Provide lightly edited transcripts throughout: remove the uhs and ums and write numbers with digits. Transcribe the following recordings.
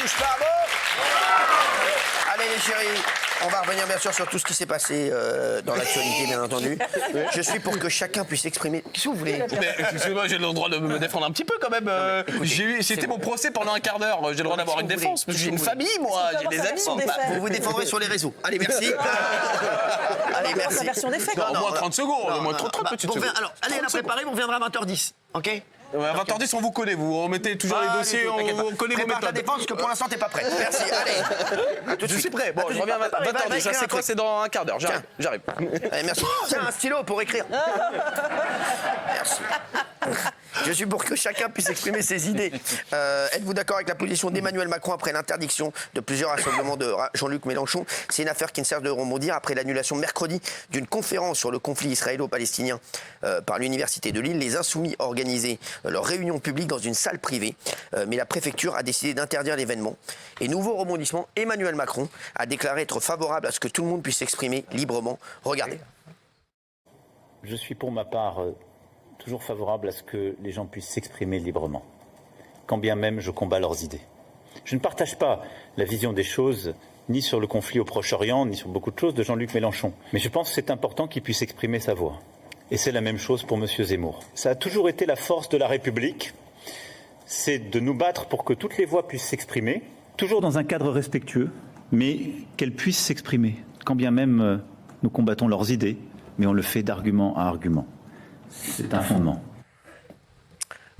bouge pas, bon. Allez les chéris, on va revenir bien sûr sur tout ce qui s'est passé dans l'actualité, bien entendu. Je suis pour que chacun puisse exprimer... Qu'est-ce que vous voulez? Mais excusez-moi, j'ai le droit de me défendre un petit peu quand même. C'était mon procès pendant un quart d'heure. J'ai le droit d'avoir une défense. Parce que j'ai une famille, moi, j'ai des amis. Vous vous défendrez sur les réseaux. Allez, merci. Allez, merci. version des faits. Non, au moins 30 secondes, au moins 30 petites secondes. Alors, allez, la préparer, on reviendra à 20h10, ok? À 20h10, on vous connaît, vous. On mettait toujours les dossiers, on connaît vos Prépare ta méthodes. défense, parce que pour l'instant, t'es pas prêt. Merci, allez. À tout de Je suite. suis prêt. Bon, À tout de je suite. reviens à Préparez, 20h10. écrire C'est un quoi? truc. C'est dans un quart d'heure. J'arrive. Allez, merci. Tiens, un stylo pour écrire. Merci. Je suis pour que chacun puisse exprimer ses idées. Êtes-vous d'accord avec la position d'Emmanuel Macron après l'interdiction de plusieurs rassemblements de Jean-Luc Mélenchon? C'est une affaire qui ne sert de rebondir après l'annulation mercredi d'une conférence sur le conflit israélo-palestinien par l'Université de Lille. Les Insoumis organisaient leur réunion publique dans une salle privée, mais la préfecture a décidé d'interdire l'événement. Et nouveau rebondissement, Emmanuel Macron a déclaré être favorable à ce que tout le monde puisse s'exprimer librement. Regardez. Je suis pour ma part toujours favorable à ce que les gens puissent s'exprimer librement, quand bien même je combats leurs idées. Je ne partage pas la vision des choses, ni sur le conflit au Proche-Orient, ni sur beaucoup de choses de Jean-Luc Mélenchon. Mais je pense que c'est important qu'il puisse exprimer sa voix. Et c'est la même chose pour M. Zemmour. Ça a toujours été la force de la République, c'est de nous battre pour que toutes les voix puissent s'exprimer, toujours dans un cadre respectueux, mais qu'elles puissent s'exprimer, quand bien même nous combattons leurs idées, mais on le fait d'argument à argument. C'est un fondement.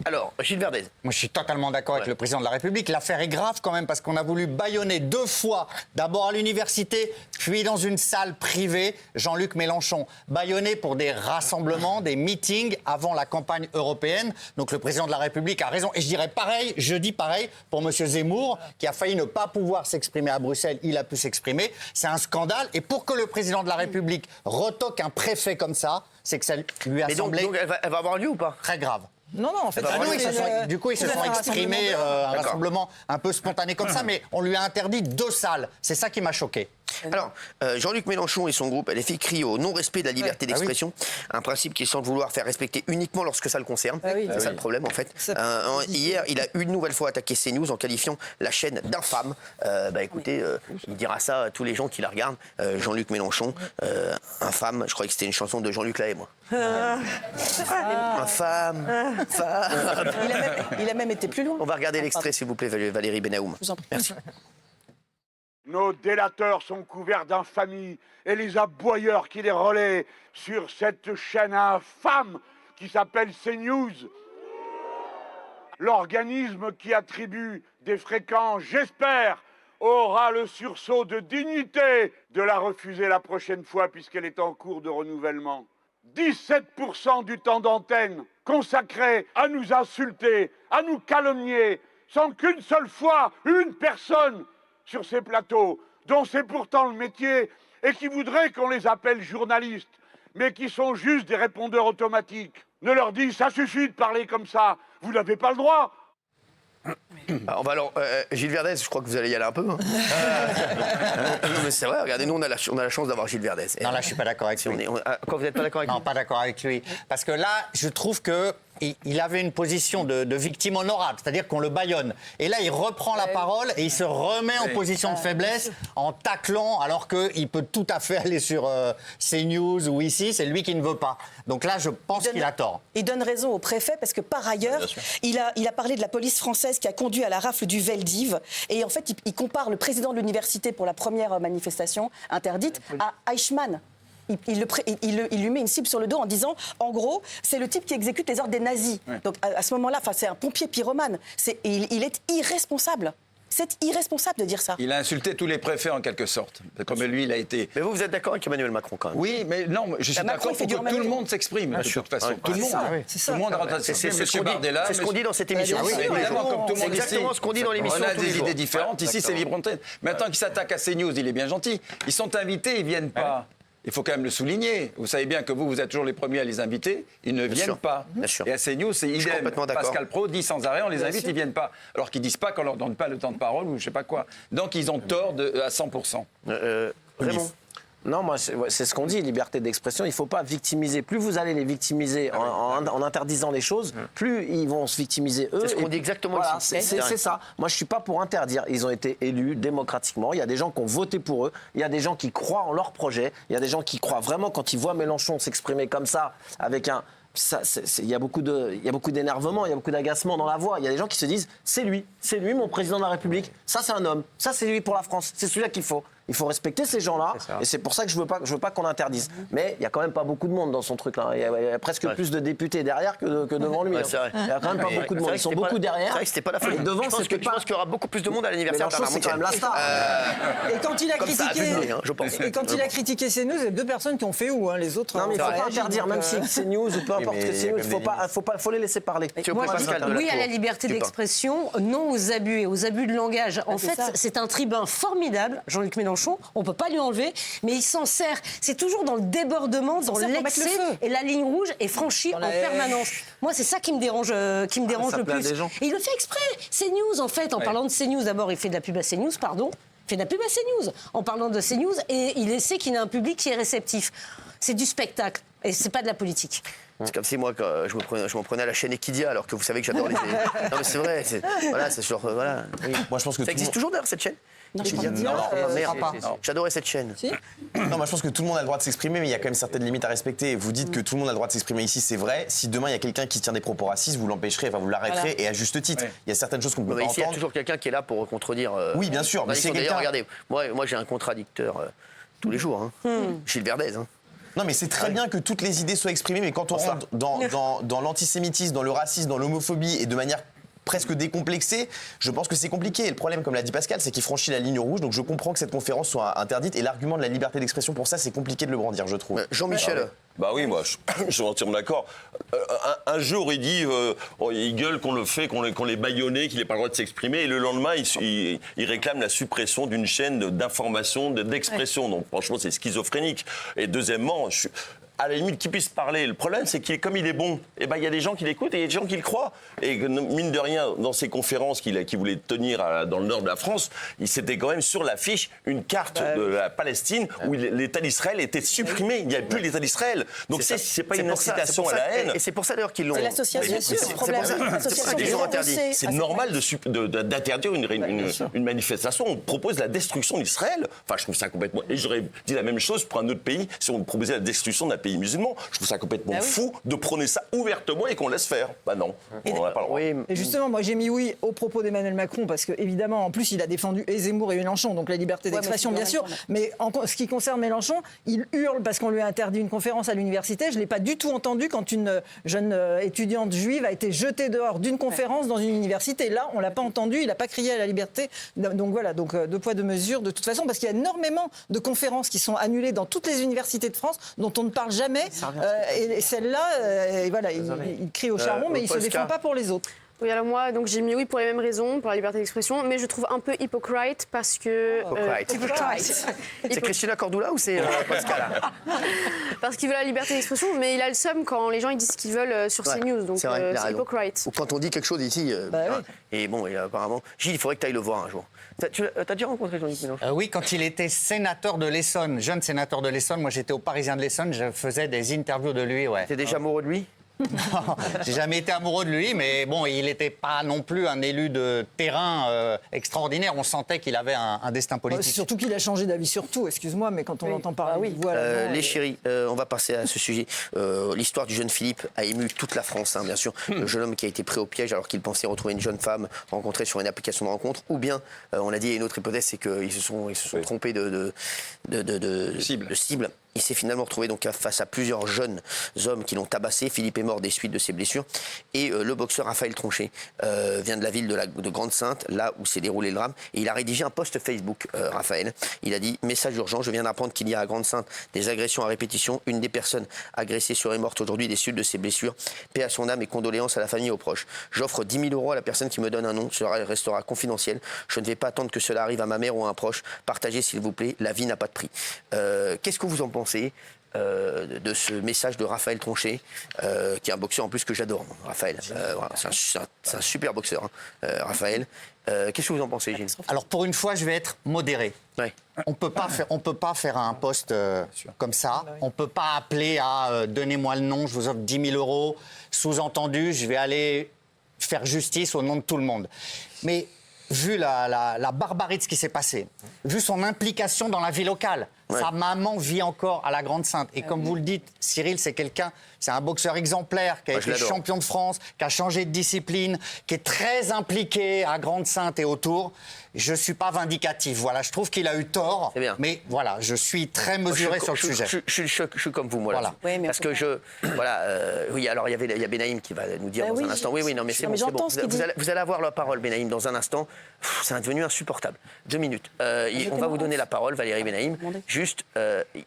Alors, Gilles Verdez. Moi, je suis totalement d'accord avec le président de la République. L'affaire est grave quand même parce qu'on a voulu bâillonner 2 fois, d'abord à l'université, puis dans une salle privée, Jean-Luc Mélenchon. Bâillonné pour des rassemblements, des meetings avant la campagne européenne. Donc le président de la République a raison. Et je dirais pareil, je dis pareil pour M. Zemmour, qui a failli ne pas pouvoir s'exprimer à Bruxelles. Il a pu s'exprimer. C'est un scandale. Et pour que le président de la République retoque un préfet comme ça, c'est que ça lui a semblé donc elle va avoir lieu ou pas? très grave. Non, en fait, Du coup, ils se sont exprimés un rassemblement un peu spontané comme ça, mais on lui a interdit 2 salles. C'est ça qui m'a choqué. Alors, Jean-Luc Mélenchon et son groupe LFI crient au non-respect de la liberté d'expression, un principe qu'ils semblent vouloir faire respecter uniquement lorsque ça le concerne. C'est ça le problème, en fait. Hier, il a une nouvelle fois attaqué CNews en qualifiant la chaîne d'infâme. Écoutez, il dira ça à tous les gens qui la regardent. Jean-Luc Mélenchon, infâme, je croyais que c'était une chanson de Jean-Luc Lahaye, moi. Infâme, infâme. il a même été plus loin. On va regarder l'extrait, s'il vous plaît, Valérie Benaoum. Merci. Nos délateurs sont couverts d'infamie et les aboyeurs qui les relaient sur cette chaîne infâme qui s'appelle CNews. L'organisme qui attribue des fréquences, j'espère, aura le sursaut de dignité de la refuser la prochaine fois puisqu'elle est en cours de renouvellement. 17% du temps d'antenne consacré à nous insulter, à nous calomnier, sans qu'une seule fois, une personne sur ces plateaux, dont c'est pourtant le métier, et qui voudraient qu'on les appelle journalistes, mais qui sont juste des répondeurs automatiques, ne leur dit ça suffit de parler comme ça, vous n'avez pas le droit. Gilles Verdez, je crois que vous allez y aller un peu. Non, mais c'est vrai, regardez, nous on a la chance d'avoir Gilles Verdez. Non, là, je suis pas d'accord avec lui. Quoi, vous n'êtes pas d'accord avec lui? Non, pas d'accord avec lui. Parce que là, je trouve que il avait une position de victime honorable, c'est-à-dire qu'on le bâillonne. Et là, il reprend la parole et il se remet en position de faiblesse en taclant, alors qu'il peut tout à fait aller sur CNews ou ici, c'est lui qui ne veut pas. Donc là, je pense qu'il a tort. Il donne raison au préfet parce que par ailleurs, il a parlé de la police française qui a conduit à la rafle du Veldiv. Et en fait, il compare le président de l'université pour la première manifestation interdite à Eichmann. Il lui met une cible sur le dos en disant, en gros, c'est le type qui exécute les ordres des nazis. Donc à ce moment-là, c'est un pompier pyromane. Il est irresponsable. C'est irresponsable de dire ça. Il a insulté tous les préfets en quelque sorte. Comme lui, il a été... Mais vous êtes d'accord avec Emmanuel Macron quand même? Oui, mais non, je suis d'accord pour que tout le monde s'exprime, de toute façon. Tout le monde. Tout le monde rentre. C'est ce qu'on dit dans cette émission. Évidemment, comme tout le monde ici. C'est exactement ce qu'on dit dans l'émission. On a tous les des jours. idées différentes. Ici, c'est libre antenne. Maintenant qu'il s'attaque à CNews, il est bien gentil. Ils sont invités, ils ne viennent pas. Il faut quand même le souligner. Vous savez bien que vous êtes toujours les premiers à les inviter. Ils ne viennent pas. Bien sûr. Et à CNews, c'est idem. Pascal Praud dit sans arrêt, on les invite, ils ne viennent pas. Alors qu'ils ne disent pas qu'on ne leur donne pas le temps de parole ou je ne sais pas quoi. Donc ils ont tort à 100%. Raymond. Non, moi, c'est ce qu'on dit, liberté d'expression. Il ne faut pas victimiser. Plus vous allez les victimiser en interdisant les choses, plus ils vont se victimiser eux. C'est ce qu'on dit exactement ici. C'est ça. Moi, je ne suis pas pour interdire. Ils ont été élus démocratiquement. Il y a des gens qui ont voté pour eux. Il y a des gens qui croient en leur projet. Il y a des gens qui croient vraiment quand ils voient Mélenchon s'exprimer comme ça, avec un... Il y a beaucoup d'énervement, il y a beaucoup d'agacement dans la voix. Il y a des gens qui se disent c'est lui mon président de la République. Ça c'est un homme, ça c'est lui pour la France. C'est celui-là qu'il faut. Il faut respecter ces gens-là, et c'est pour ça que je veux pas qu'on interdise. Mais il y a quand même pas beaucoup de monde dans son truc-là. Il y a presque plus de députés derrière que devant lui. Ouais, c'est vrai. Il y a quand même pas beaucoup de monde. Ils sont beaucoup derrière. C'est vrai que c'était pas la folie. Et devant, je pense qu'il y aura beaucoup plus de monde à l'anniversaire de Mélenchon, c'est quand même la star. Et quand il a Comme ça, à vue de nez, critiqué, je pense. et quand il a critiqué CNews, il y a 2 personnes qui ont fait où, hein, les autres. Non, mais il ne faut pas réagi, interdire, donc, même si c'est news ou peu importe que c'est news, il faut les laisser parler. Tu veux pas, Pascal, de la Oui à Cour. la liberté Tu peux pas. d'expression, non aux abus et aux abus de langage. En c'est fait, ça. c'est un tribun formidable, Jean-Luc Mélenchon, on ne peut pas lui enlever, mais il s'en sert. C'est toujours dans le débordement, dans sert pour mettre le l'excès, feu. et la ligne rouge est franchie en permanence. Moi, c'est ça qui me dérange, ça le plaît à plus. des gens. Et il le fait exprès. CNews, en fait, en parlant de CNews, d'abord, il fait de la pub à CNews, pardon. Il fait de la pub à CNews en parlant de CNews, et il sait qu'il a un public qui est réceptif. C'est du spectacle, et c'est pas de la politique. C'est comme si moi, quand je m'en prenais à la chaîne Equidia, alors que vous savez que j'adore les... Non mais c'est vrai, voilà, c'est genre... Voilà. Oui. Moi, je pense que Ça existe toujours d'ailleurs cette chaîne Equidia Non, merde. pas. J'adorais cette chaîne. Non, moi je pense que tout le monde a le droit de s'exprimer, mais il y a quand même certaines limites à respecter. Vous dites que tout le monde a le droit de s'exprimer ici, c'est vrai. Si demain il y a quelqu'un qui tient des propos racistes, vous l'empêcherez, enfin vous l'arrêterez, et à juste titre. Il y a certaines choses qu'on ne peut Mais pas ici, il y a entendre. toujours quelqu'un qui est là pour contredire. Oui, bien sûr, mais c'est D'ailleurs, quelqu'un. regardez, moi j'ai un contradicteur tous les jours. Gilles Verdez. Non, mais c'est très bien que toutes les idées soient exprimées, mais quand on rentre dans l'antisémitisme, dans le racisme, dans l'homophobie, et de manière presque décomplexée, je pense que c'est compliqué. Et le problème, comme l'a dit Pascal, c'est qu'il franchit la ligne rouge. Donc je comprends que cette conférence soit interdite. Et l'argument de la liberté d'expression, pour ça, c'est compliqué de le brandir, je trouve. Jean-Michel. Bah oui, moi, je suis entièrement d'accord. Un jour, il dit, il gueule qu'on le fait, qu'on les baïonnait, qu'il n'a pas le droit de s'exprimer, et le lendemain, il réclame la suppression d'une chaîne d'information, d'expression. Donc, franchement, c'est schizophrénique. Et deuxièmement, à la limite, qu'il puisse parler. Le problème, c'est comme il est bon, et ben il y a des gens qui l'écoutent et il y a des gens qui le croient. Et mine de rien, dans ces conférences qu'il voulait tenir dans le nord de la France, il s'était quand même sur l'affiche une carte de la Palestine où l'État d'Israël était supprimé. Il n'y avait plus l'État d'Israël. Donc c'est pas une incitation à la haine. Et c'est pour ça d'ailleurs qu'ils l'ont. C'est l'association, Bien sûr, c'est le problème. c'est pour ça qu'ils l'ont interdit. C'est normal d'interdire une manifestation. On propose la destruction d'Israël. Enfin, je trouve ça complètement... Et j'aurais dit la même chose pour un autre pays si on proposait la destruction d'un pays musulman. Je trouve ça complètement fou de prôner ça ouvertement et qu'on laisse faire. Bah non, on n'a pas le droit. Oui, Et justement, moi j'ai mis oui au propos d'Emmanuel Macron parce que évidemment, en plus, il a défendu et Zemmour et Mélenchon, donc la liberté d'expression, bien sûr. Mais en ce qui concerne Mélenchon, il hurle parce qu'on lui a interdit une conférence à l'université. Je l'ai pas du tout entendu quand une jeune étudiante juive a été jetée dehors d'une conférence dans une université. Là, on l'a pas entendu. Il n'a pas crié à la liberté. Donc voilà, donc 2 poids 2 mesures de toute façon, parce qu'il y a énormément de conférences qui sont annulées dans toutes les universités de France dont on ne parle jamais. Et celle-là, voilà, il crie au charbon, mais il ne se Polska. défend pas pour les autres. Oui, alors moi, donc j'ai mis oui pour les mêmes raisons, pour la liberté d'expression, mais je trouve un peu hypocrite parce que... C'est Christina Cordula ou c'est Pascal? Parce qu'il veut la liberté d'expression, mais il a le seum quand les gens ils disent ce qu'ils veulent sur CNews, donc c'est vrai, il a c'est raison. hypocrite. Ou quand on dit quelque chose ici. Et bon, et apparemment. Gilles, il faudrait que tu ailles le voir un jour. T'as déjà rencontré Jean-Luc Mélenchon? Oui, quand il était sénateur de l'Essonne, jeune sénateur de l'Essonne, moi j'étais au Parisien de l'Essonne, je faisais des interviews de lui, ouais. T'es déjà amoureux de lui? J'ai jamais été amoureux de lui, mais bon, il n'était pas non plus un élu de terrain extraordinaire. On sentait qu'il avait un destin politique. Surtout qu'il a changé d'avis sur tout, excuse-moi, mais quand on entend parler de voix là-dedans, Les chéris, on va passer à ce sujet. L'histoire du jeune Philippe a ému toute la France, hein, bien sûr. Le jeune homme qui a été pris au piège alors qu'il pensait retrouver une jeune femme rencontrée sur une application de rencontre. Ou bien, on a dit, il y a une autre hypothèse, c'est qu'ils se sont trompés de cible. Il s'est finalement retrouvé donc face à plusieurs jeunes hommes qui l'ont tabassé. Philippe est mort des suites de ses blessures. Et le boxeur Raphaël Tronchet vient de la ville de Grande-Sainte, là où s'est déroulé le drame. Et il a rédigé un post Facebook, Raphaël. Il a dit « Message urgent, je viens d'apprendre qu'il y a à Grande-Sainte des agressions à répétition. Une des personnes agressées serait morte aujourd'hui des suites de ses blessures. Paix à son âme et condoléances à la famille et aux proches. J'offre 10 000 € à la personne qui me donne un nom. Cela restera confidentiel. Je ne vais pas attendre que cela arrive à ma mère ou à un proche. Partagez, s'il vous plaît. La vie n'a pas de prix. » Qu'est-ce que vous en pensez? de ce message de Raphaël Tronchet, qui est un boxeur en plus que j'adore, Raphaël. Voilà, c'est un super boxeur, hein, Raphaël. Qu'est-ce que vous en pensez, Gilles? Alors pour une fois, je vais être modéré. Ouais. On peut pas faire un poste comme ça. On peut pas appeler à donnez-moi le nom, je vous offre 10 000 euros. Sous-entendu, je vais aller faire justice au nom de tout le monde. Mais vu la barbarie de ce qui s'est passé, vu son implication dans la vie locale, sa maman vit encore à la Grande-Synthe. Et comme vous le dites, Cyril, c'est un boxeur exemplaire qui a été champion de France, qui a changé de discipline, qui est très impliqué à Grande-Synthe et autour. Je ne suis pas vindicatif. Voilà, je trouve qu'il a eu tort. Mais voilà, je suis très mesuré sur le sujet. Je suis comme vous, moi. Voilà. Là. Oui, parce que oui, alors il y a Benaïm qui va nous dire dans un instant. Oui, non, mais c'est bon. Vous allez avoir la parole, Benaïm, dans un instant. C'est devenu insupportable. 2 minutes. On va vous donner la parole, Valérie Benaïm. Juste,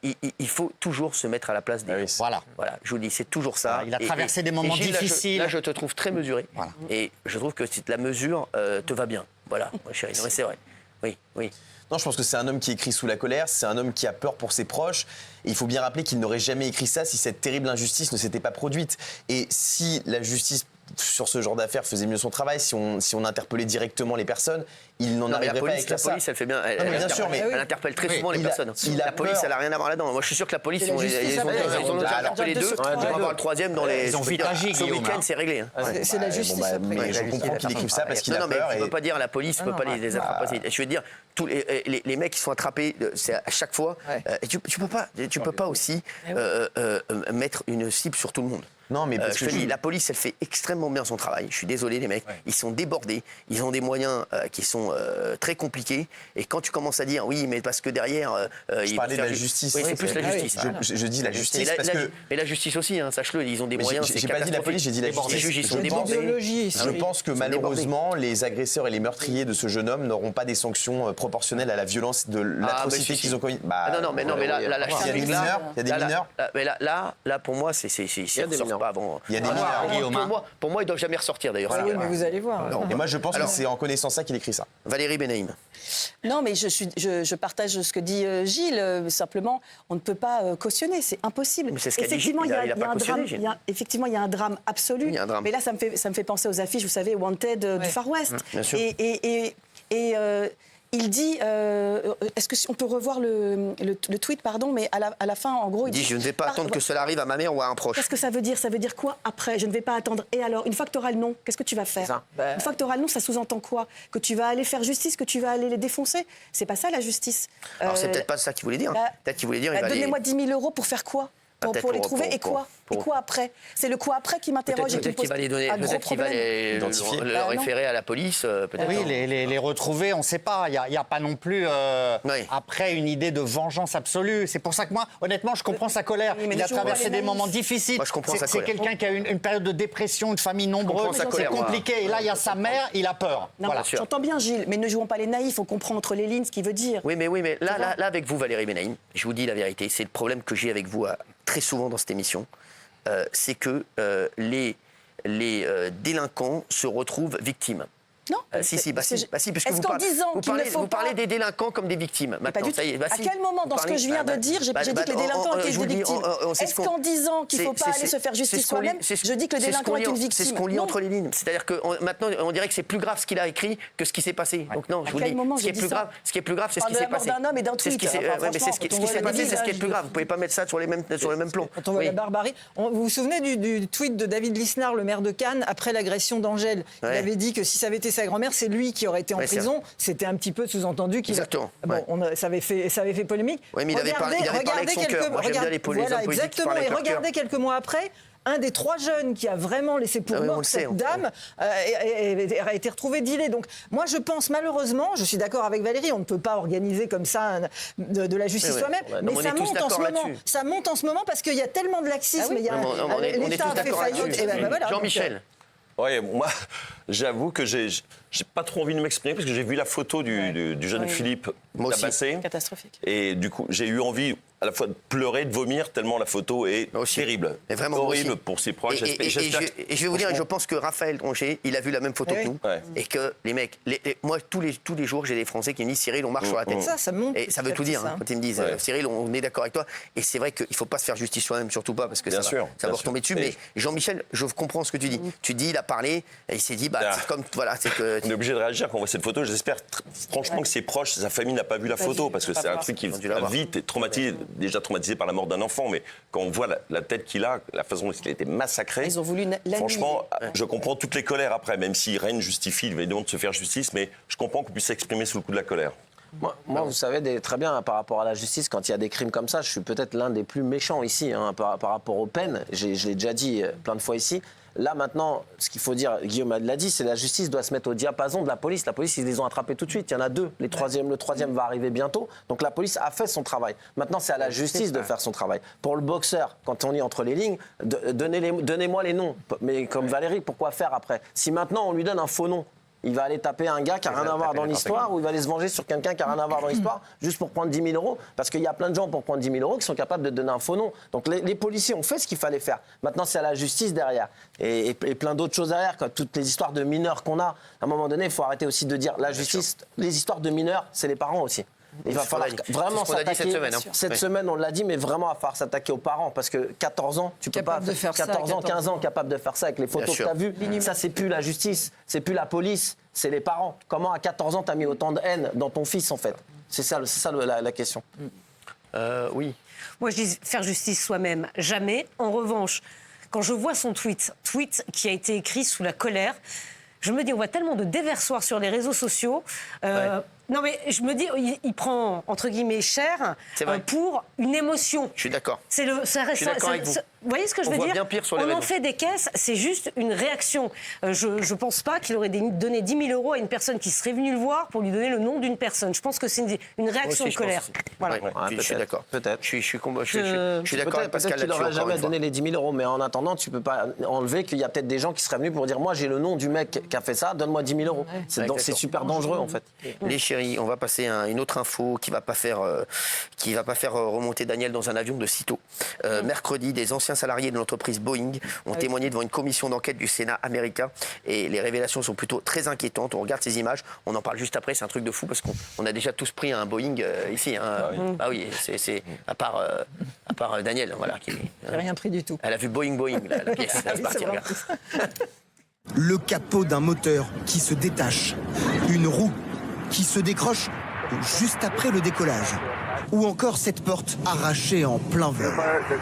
il faut toujours se mettre à la place des. Voilà. Je vous le dis, c'est toujours ça. Il a traversé des moments difficiles. Là, je te trouve très mesuré. Voilà. Et je trouve que la mesure te va bien. Voilà, ma chérie. Non, mais c'est vrai. Oui. Non, je pense que c'est un homme qui écrit sous la colère, c'est un homme qui a peur pour ses proches. Et il faut bien rappeler qu'il n'aurait jamais écrit ça si cette terrible injustice ne s'était pas produite. Et si la justice sur ce genre d'affaires faisait mieux son travail, si on interpellait directement les personnes, il n'en arriverait pas à écrire ça. La police, elle fait bien. Elle interpelle très souvent les personnes. La police, elle n'a rien à voir là-dedans. Moi, je suis sûr que la police, ils ont déjà interpellé 2. On va avoir le 3e dans les. Ils ont vite agi, ce week-end, c'est réglé. C'est la justice après. Mais je comprends qu'il écrive ça parce qu'il a peur. Non, mais tu ne peux pas dire la police, tu ne peux pas les attraper. Je veux dire, tous les mecs qui sont attrapés, c'est à chaque fois. Tu peux pas aussi mettre une cible sur tout le monde. Non, mais parce je te dis, la police, elle fait extrêmement bien son travail. Je suis désolé, les mecs. Ils sont débordés. Ils ont des moyens qui sont très compliqués. Et quand tu commences à dire, oui, mais parce que derrière. Je parlais de la justice. Oui, c'est plus la justice. Je dis la justice parce que. Mais la justice aussi, hein, sache-le, ils ont des moyens. J'ai pas dit la police, j'ai dit la justice. Les juges, ils sont débordés. Je pense que malheureusement, les agresseurs et les meurtriers de ce jeune homme n'auront pas des sanctions proportionnelles à la violence de l'atrocité qu'ils ont commise. Non, mais là, il y a des mineurs. Il y a des mineurs. Mais là, pour moi, c'est pas avant. Il y a des mineurs. Pour moi, ils doivent jamais ressortir d'ailleurs. Oui, mais vous allez voir. Et moi, je pense que c'est en connaissant ça qu'il écrit ça. Valérie Benaïm. Non, mais je partage ce que dit Gilles. Simplement, on ne peut pas cautionner, c'est impossible. Mais c'est ce qu'a dit Gilles. Effectivement, il y a un drame absolu. Mais là, ça me fait penser aux affiches, vous savez, Wanted du Far West. Bien sûr. Il dit, est-ce qu'on peut revoir le tweet, pardon, mais à la fin, en gros, il dit, je ne vais pas attendre que cela arrive à ma mère ou à un proche. Qu'est-ce que ça veut dire? Ça veut dire quoi après? Je ne vais pas attendre. Et alors, une fois que tu auras le nom, qu'est-ce que tu vas faire? Une fois que tu auras le nom, ça sous-entend quoi? Que tu vas aller faire justice, que tu vas aller les défoncer? C'est pas ça la justice. Alors c'est peut-être pas ça qu'il voulait dire. Peut-être qu'il voulait dire. Donnez-moi 10 000 euros pour faire quoi? Pour les trouver, et quoi? Et quoi après? C'est le quoi après qui m'interroge et qui me pose un gros problème. Peut-être qu'il va le référer à la police. Oui, les retrouver, on ne sait pas. Il n'y a pas non plus, après, une idée de vengeance absolue. C'est pour ça que moi, honnêtement, je comprends sa colère. Il a traversé des moments difficiles. Moi, je comprends sa colère. C'est quelqu'un qui a eu une période de dépression, une famille nombreuse. C'est compliqué. Et là, il y a sa mère, il a peur. Voilà. J'entends bien, Gilles, mais ne jouons pas les naïfs. On comprend entre les lignes ce qu'il veut dire. Oui, mais là, avec vous, Valérie Benaïm, je vous dis la vérité. C'est le problème que j'ai avec vous très souvent dans cette émission. C'est que les délinquants se retrouvent victimes. Non. Puisque vous parlez des délinquants comme des victimes. Maintenant, à quel moment, dans ce que je viens de dire, j'ai dit que les délinquants étaient des victimes? Est-ce qu'en disant qu'il ne faut pas aller se faire justice soi-même, je dis que le délinquant est une victime? C'est ce qu'on lit entre les lignes. C'est-à-dire que maintenant, on dirait que c'est plus grave ce qu'il a écrit que ce qui s'est passé. Donc non, je vous dis, ce qui est plus grave, c'est ce qui s'est passé. D'un homme et d'un tweet. Ce qui s'est passé, c'est ce qui est le plus grave. Vous ne pouvez pas mettre ça sur les mêmes plombs. Quand on voit la barbarie. Vous vous souvenez du tweet de David Lisnard, le maire de Cannes, après l'agression d'Angèle? Il avait dit que si ça avait été sa grand-mère, c'est lui qui aurait été en prison. C'était un petit peu sous-entendu qu'il. Exactement. Ça avait fait polémique. Oui, mais il avait parlé avec son cœur. Moi, j'aime bien les hommes politiques qui parlent avec leur cœur. Et regardez quelques mois après. Un des 3 jeunes qui a vraiment laissé pour mort cette dame a été retrouvé dealé. Donc moi je pense malheureusement, je suis d'accord avec Valérie, on ne peut pas organiser comme ça de la justice soi-même, mais ça monte en ce moment parce qu'il y a tellement de laxisme. L'État fait faillite. Jean-Michel. Oui, moi, j'avoue que j'ai pas trop envie de m'exprimer parce que j'ai vu la photo du jeune Philippe tabassé. Catastrophique. Et du coup, j'ai eu envie à la fois de pleurer, de vomir, tellement la photo est terrible. Mais vraiment horrible aussi. pour ses proches. Et je vais vous dire, je pense que Raphaël Roncher, il a vu la même photo que nous. Et que les mecs, moi, tous les jours, j'ai des Français qui me disent Cyril, on marche sur la tête. Ça monte. Et ça veut tout dire, quand ils me disent Cyril, on est d'accord avec toi. Et c'est vrai qu'il ne faut pas se faire justice soi-même, surtout pas, parce que ça va retomber dessus. Mais Jean-Michel, je comprends ce que tu dis. Tu dis, il a parlé, et il s'est dit, c'est comme. Voilà, c'est que. On est obligé de réagir quand on voit cette photo. J'espère franchement que ses proches, sa famille n'a pas vu la photo, parce que c'est un truc qui va vite et déjà traumatisé par la mort d'un enfant, mais quand on voit la tête qu'il a, la façon dont il a été massacré, ils ont voulu franchement, je comprends toutes les colères après, même si rien ne justifie évidemment de se faire justice, mais je comprends qu'on puisse s'exprimer sous le coup de la colère. Moi, vous savez très bien, par rapport à la justice, quand il y a des crimes comme ça, je suis peut-être l'un des plus méchants ici, par rapport aux peines. Je l'ai déjà dit plein de fois ici. Là, maintenant, ce qu'il faut dire, Guillaume l'a dit, c'est que la justice doit se mettre au diapason de la police. La police, ils les ont attrapés tout de suite. Il y en a 2. Le troisième va arriver bientôt. Donc la police a fait son travail. Maintenant, c'est à la justice de faire son travail. Pour le boxeur, quand on lit entre les lignes, donnez-moi les noms. Mais comme Valérie, pourquoi faire après? Si maintenant, on lui donne un faux nom, il va aller taper un gars qui n'a rien à voir dans l'histoire, ou il va aller se venger sur quelqu'un qui n'a rien à voir dans l'histoire, juste pour prendre 10 000 euros. Parce qu'il y a plein de gens pour prendre 10 000 euros qui sont capables de donner un faux nom. Donc les policiers ont fait ce qu'il fallait faire. Maintenant, c'est à la justice derrière. Et plein d'autres choses derrière. Toutes les histoires de mineurs qu'on a, à un moment donné, il faut arrêter aussi de dire la justice. Les histoires de mineurs, c'est les parents aussi. Il va falloir vraiment s'attaquer. Cette semaine, on l'a dit, mais vraiment, il va falloir s'attaquer aux parents. Parce que 14 ans, tu peux pas. 14 ans, 15 ans, capable de faire ça avec les photos que tu as vues. Ça, c'est plus la justice, c'est plus la police, c'est les parents. Comment à 14 ans, tu as mis autant de haine dans ton fils, en fait? C'est ça la question. Oui. Moi, je dis faire justice soi-même, jamais. En revanche, quand je vois son tweet qui a été écrit sous la colère, je me dis, on voit tellement de déversoirs sur les réseaux sociaux. Non, mais je me dis, il prend, entre guillemets, cher pour une émotion. Je suis d'accord. Ça reste, je suis d'accord avec vous. Vous voyez ce que je veux dire? Bien pire sur les On en réseaux. fait des caisses, c'est juste une réaction. Je ne pense pas qu'il aurait donné 10 000 euros à une personne qui serait venue le voir pour lui donner le nom d'une personne. Je pense que c'est une réaction de colère. Voilà. Je suis d'accord. Peut-être. Je suis d'accord avec Pascal là-dessus. Peut-être qu'il n'aurait jamais donné les 10 000 euros, mais en attendant, tu ne peux pas enlever qu'il y a peut-être des gens qui seraient venus pour dire moi, j'ai le nom du mec qui a fait ça, donne-moi 10 000 euros. C'est super dangereux, en fait. Les chéris, on va passer à une autre info qui va pas faire remonter Daniel dans un avion de sitôt. Mercredi, des anciens salariés de l'entreprise Boeing ont témoigné devant une commission d'enquête du Sénat américain et les révélations sont plutôt très inquiétantes. On regarde ces images, on en parle juste après, c'est un truc de fou parce qu'on a déjà tous pris un Boeing ici. Ah oui, c'est à part Daniel, voilà. J'ai rien pris du tout. Elle a vu Boeing, la pièce. C'est parti, regarde. Le capot d'un moteur qui se détache, une roue qui se décroche juste après le décollage, ou encore cette porte arrachée en plein vol.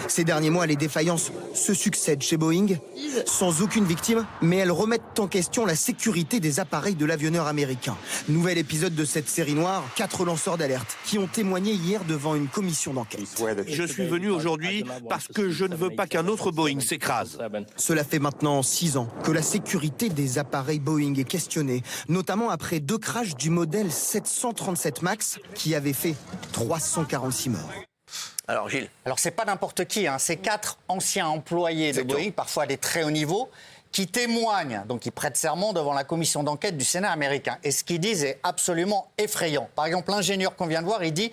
Ces derniers mois, les défaillances se succèdent chez Boeing, sans aucune victime, mais elles remettent en question la sécurité des appareils de l'avionneur américain. Nouvel épisode de cette série noire, 4 lanceurs d'alerte qui ont témoigné hier devant une commission d'enquête. Je suis venu aujourd'hui parce que je ne veux pas qu'un autre Boeing s'écrase. Cela fait maintenant 6 ans que la sécurité des appareils Boeing est questionnée, notamment après 2 crashs du modèle 737 MAX qui avaient fait 346 morts. Alors Gilles. Alors c'est pas n'importe qui, c'est 4 anciens employés de Boeing, parfois à des très hauts niveaux, qui témoignent, donc qui prêtent serment devant la commission d'enquête du Sénat américain. Et ce qu'ils disent est absolument effrayant. Par exemple, l'ingénieur qu'on vient de voir, il dit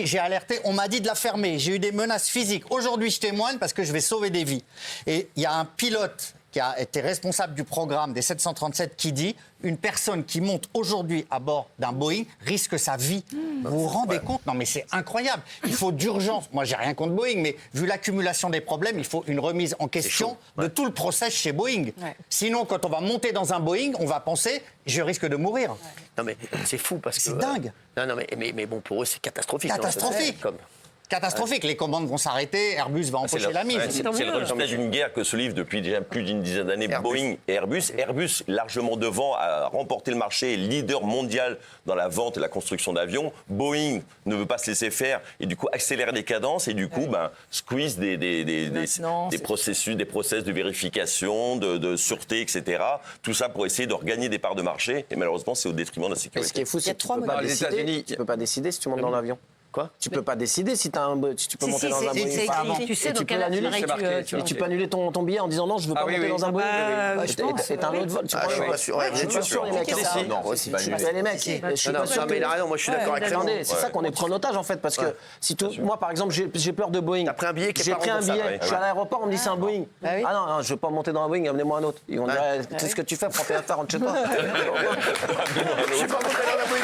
j'ai alerté, on m'a dit de la fermer, j'ai eu des menaces physiques. Aujourd'hui, je témoigne parce que je vais sauver des vies. Et il y a un pilote qui a été responsable du programme des 737 qui dit une personne qui monte aujourd'hui à bord d'un Boeing risque sa vie. Vous vous rendez compte? Non mais c'est incroyable. Il faut d'urgence, moi j'ai rien contre Boeing, mais vu l'accumulation des problèmes, il faut une remise en question de tout le process chez Boeing. Sinon, quand on va monter dans un Boeing, on va penser je risque de mourir. Non mais c'est fou parce que... C'est dingue. Non mais bon, pour eux c'est catastrophique. Catastrophique. Catastrophique. Les commandes vont s'arrêter, Airbus va empocher la mise. C'est le résultat d'une guerre que se livrent depuis déjà plus d'une dizaine d'années Boeing et Airbus. Airbus, largement devant, a remporté le marché, leader mondial dans la vente et la construction d'avions. Boeing ne veut pas se laisser faire et du coup accélère les cadences et du coup squeeze des processus, des process de vérification, de sûreté, etc. Tout ça pour essayer de regagner des parts de marché et malheureusement c'est au détriment de la sécurité. Ce qui est fou, c'est que tu ne peux pas décider si tu montes dans l'avion. Quoi? Tu peux pas décider si tu peux monter dans un Boeing. C'est écrit, tu sais dans quel appareil tu peux annuler ton billet en disant non, je veux pas monter dans un Boeing. C'est un autre vol. Je suis pas sûr. Je suis sûr, les mecs. Non, aussi. Les mecs, je suis pas sûr. Mais il a raison, moi je suis d'accord avec Clément. C'est ça qu'on est pris en otage en fait, parce que si moi par exemple j'ai peur de Boeing. T'as pris un billet qui est J'ai pas pris un remboursable. billet, je suis à l'aéroport, on me dit c'est un Boeing. Ah non, je veux pas monter dans un Boeing, amenez-moi un autre. Ils vont dire qu'est-ce que tu fais, prends tes affaires, rentre chez toi. Je suis pas monté dans un Boeing.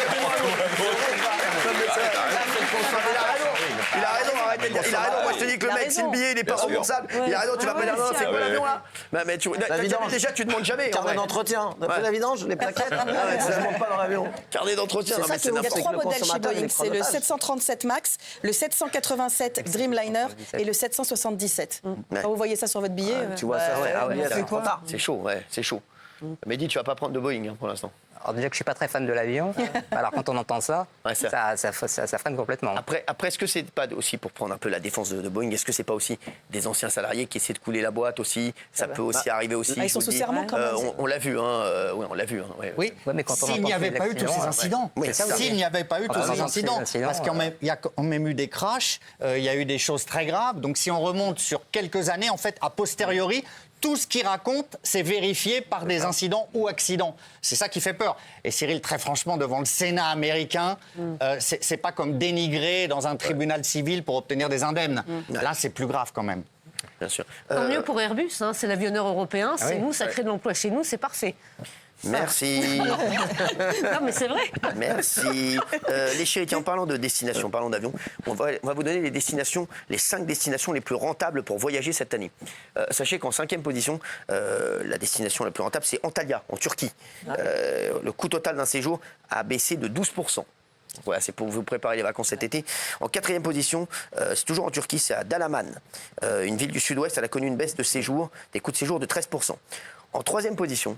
Il a raison, arrêtez de dire. Il a raison, moi je te dis que le mec, si le billet il est pas remboursable, il a raison, tu vas pas dire non, c'est quoi l'avion là? Mais déjà, tu demandes jamais. Carnet d'entretien, t'as fait la vidange, les plaquettes, ça monte pas dans l'avion. Carnet d'entretien, c'est ça qu'il y a 3 modèles chez Boeing, c'est le 737 MAX, le 787 Dreamliner et le 777. Quand vous voyez ça sur votre billet, tu vois ça, c'est chaud, ouais, c'est chaud. Mehdi, tu vas pas prendre de Boeing pour l'instant. Alors déjà que je suis pas très fan de l'avion, alors quand on entend ça, ça freine complètement. Après, est-ce que c'est pas aussi, pour prendre un peu la défense de Boeing, est-ce que c'est pas aussi des anciens salariés qui essaient de couler la boîte aussi? Ça peut aussi arriver aussi. Ils sont sous serment quand même. On l'a vu, hein. Oui, on l'a vu. Oui, mais s'il n'y avait pas eu tous ces incidents, s'il n'y avait pas eu tous ces incidents, parce qu'il y a quand même eu des crashs, il y a eu des choses très graves. Donc si on remonte sur quelques années, en fait, a posteriori, tout ce qu'il raconte, c'est vérifié par des incidents ou accidents. C'est ça qui fait peur. Et Cyril, très franchement, devant le Sénat américain, c'est pas comme dénigrer dans un tribunal civil pour obtenir des indemnes. Là, c'est plus grave quand même. Bien sûr. Tant mieux pour Airbus, hein, c'est l'avionneur européen, c'est nous, ça crée de l'emploi chez nous, c'est parfait. Merci. Non, mais c'est vrai. Merci. Les chéris, en parlant de destination, parlant d'avion, on va vous donner les destinations, les 5 destinations les plus rentables pour voyager cette année. Sachez qu'en 5e position, la destination la plus rentable, c'est Antalya, en Turquie. Le coût total d'un séjour a baissé de 12%. Voilà, c'est pour vous préparer les vacances cet été. En 4e position, c'est toujours en Turquie, c'est à Dalaman. Une ville du sud-ouest, elle a connu une baisse de séjour, des coûts de séjour de 13%. En 3e position,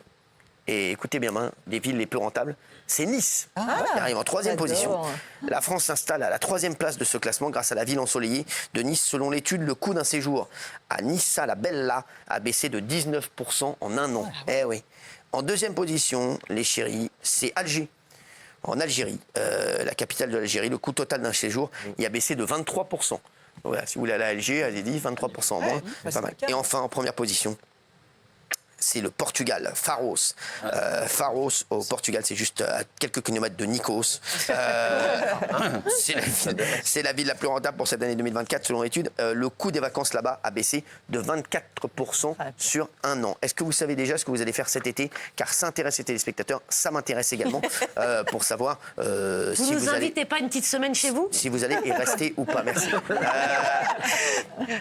et écoutez bien, les villes les plus rentables, c'est Nice, qui arrive en 3e position. La France s'installe à la 3e place de ce classement grâce à la ville ensoleillée de Nice. Selon l'étude, le coût d'un séjour à Nissa la Bella a baissé de 19% en un an. Eh oui. En 2e position, les chéris, c'est Alger. En Algérie, la capitale de l'Algérie, le coût total d'un séjour il a baissé de 23%. Voilà, si vous voulez aller à Alger, allez-y, 23% en moins. Pas mal. Et enfin, en première position, c'est le Portugal, Faros. Faros au Portugal, c'est juste à quelques kilomètres de Nikos. C'est la ville la plus rentable pour cette année 2024 selon l'étude. Le coût des vacances là-bas a baissé de 24% sur un an. Est-ce que vous savez déjà ce que vous allez faire cet été? Car ça intéresse les téléspectateurs, ça m'intéresse également pour savoir si vous invitez pas une petite semaine chez vous? Si vous allez y rester ou pas, merci.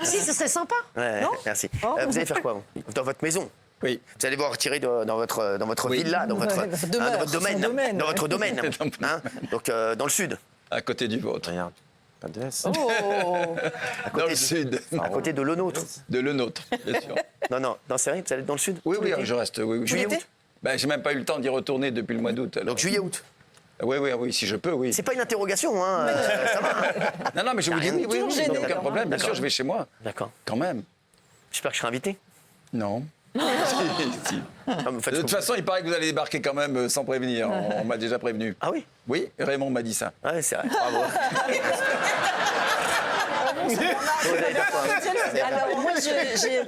Si, ce serait sympa. Ouais, non merci. Vous allez faire quoi dans votre maison? Oui. Vous allez vous retirer dans votre villa, dans votre domaine. Dans votre domaine. Hein, donc dans le sud. À côté du vôtre. Regarde, pas de S. Dans le sud. À côté de le nôtre. De le nôtre, bien sûr. Non, c'est vrai, vous allez dans le sud? Oui, je reste. Oui. Juillet-août? J'ai même pas eu le temps d'y retourner depuis le mois d'août. Donc juillet-août? Oui, si je peux, oui. C'est pas une interrogation, hein. Ça va. Non, mais je vous dis oui, aucun problème. Bien sûr, je vais chez moi. D'accord. Quand même. J'espère que je serai invité. Non. Si. Non, De toute façon, il paraît que vous allez débarquer quand même sans prévenir. On m'a déjà prévenu. Ah oui? Oui, Raymond m'a dit ça. Ouais, c'est vrai. Bravo. Alors moi, j'ai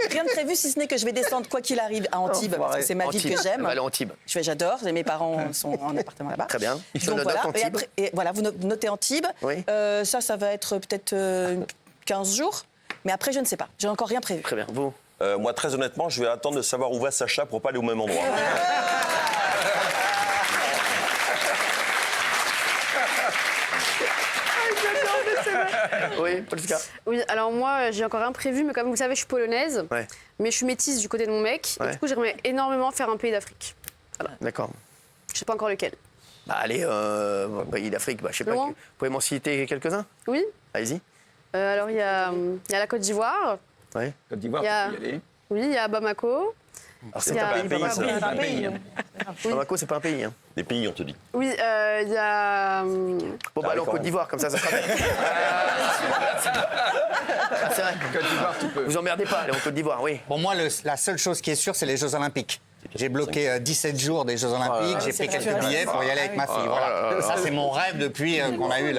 rien de prévu si ce n'est que je vais descendre quoi qu'il arrive à Antibes, parce que c'est ma ville que j'aime. On va aller à Antibes. J'adore, mes parents sont en appartement là-bas. Très bien. Donc voilà. Et voilà, vous notez Antibes. Oui. Ça va être peut-être 15 jours. Mais après, je ne sais pas. J'ai encore rien prévu. Très bien. Vous? Moi, très honnêtement, je vais attendre de savoir où va Sacha pour pas aller au même endroit. Oui, Polska. Oui, alors moi, j'ai encore rien prévu, mais comme vous savez, je suis polonaise. Ouais. Mais je suis métisse du côté de mon mec. Ouais. Et du coup, j'aimerais énormément faire un pays d'Afrique. Voilà. D'accord. Je sais pas encore lequel. Bah, allez, pays d'Afrique, je sais pas. Loin. Vous pouvez m'en citer quelques-uns? Oui. Allez-y. Alors, il y a la Côte d'Ivoire. Oui. Côte d'Ivoire, Il y a- faut y aller. Oui, il y a Bamako. Alors, c'est Il y a- pas un pays, ça. C'est un pays. Bamako, c'est pas un pays. Hein. Des pays, on te dit. Oui, il y a... Bon, bah, allez en Côte d'Ivoire, comme ça sera bien. C'est vrai. Côte d'Ivoire, tu peux. Vous emmerdez pas, allez en Côte d'Ivoire, oui. Bon, moi, la seule chose qui est sûre, c'est les Jeux Olympiques. J'ai bloqué 17 jours des Jeux Olympiques, j'ai pris quelques billets pour y aller avec ma fille. Voilà. Ça, c'est mon rêve depuis qu'on a eu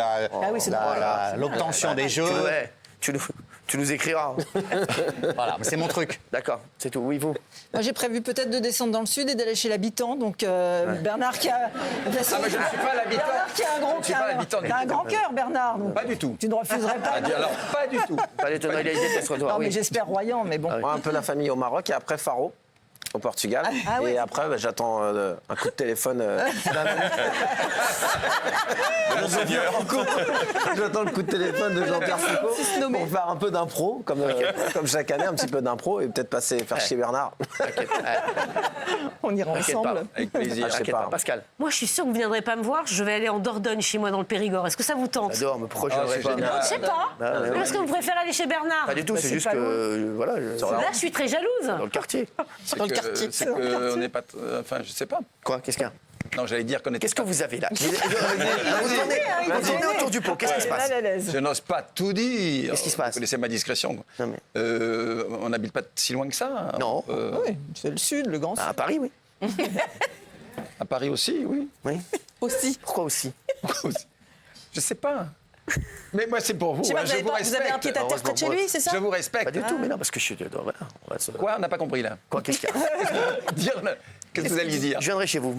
l'obtention des Jeux. Tu nous écriras. Voilà, c'est mon truc. D'accord, c'est tout. Oui, vous. Moi, j'ai prévu peut-être de descendre dans le sud et d'aller chez l'habitant. Donc, Bernard qui a. Ah, mais je ne suis pas l'habitant. Bernard qui a un grand cœur. T'as un grand cœur, Bernard. Donc. Pas du tout. Tu ne refuserais pas. Alors, pas du tout. Pas d'étonnant, il a idée de Non, mais j'espère Royan, mais bon. Moi, un peu la famille au Maroc et après Faro. Au Portugal. Et après, j'attends un coup de téléphone d'un ami. J'attends le coup de téléphone de Jean-Pierre Foucault pour faire un peu d'impro, comme chaque année, un petit peu d'impro, et peut-être faire chez Bernard. On ira ensemble. Avec plaisir. Je sais pas. Pascal. Moi, je suis sûre que vous ne viendrez pas me voir. Je vais aller en Dordogne chez moi dans le Périgord. Est-ce que ça vous tente? J'adore, mais pourquoi je viendrais pas? Je sais pas. Parce que vous préférez aller chez Bernard. Pas du tout, c'est juste que. Voilà. Là, je suis très jalouse. Dans le quartier. Dans le quartier. C'est qu'on n'est pas. Enfin, je sais pas. Quoi? Qu'est-ce qu'il y a? Non, j'allais dire qu'on était. Qu'est-ce que vous avez là? Vous tournez autour du pot. Qu'est-ce qui se passe? Je n'ose pas tout dire. Qu'est-ce qui se passe? Vous connaissez ma discrétion. Non, mais... on n'habite pas si loin que ça. Hein. Non. Oui, c'est le sud, le grand sud. À Paris, oui. À Paris aussi, oui. Oui. Aussi. Pourquoi aussi? Je sais pas. Mais moi, c'est pour vous. Je sais pas, hein, je vous respecte. vous avez un pied-à-terre près de chez lui, c'est ça? Je vous respecte. Pas du tout, mais non, parce que je suis. Voilà, Quoi? On n'a pas compris là. Quoi? Qu'est-ce qu'il y a? Dire. Qu'est-ce que vous alliez dire? Je viendrai chez vous.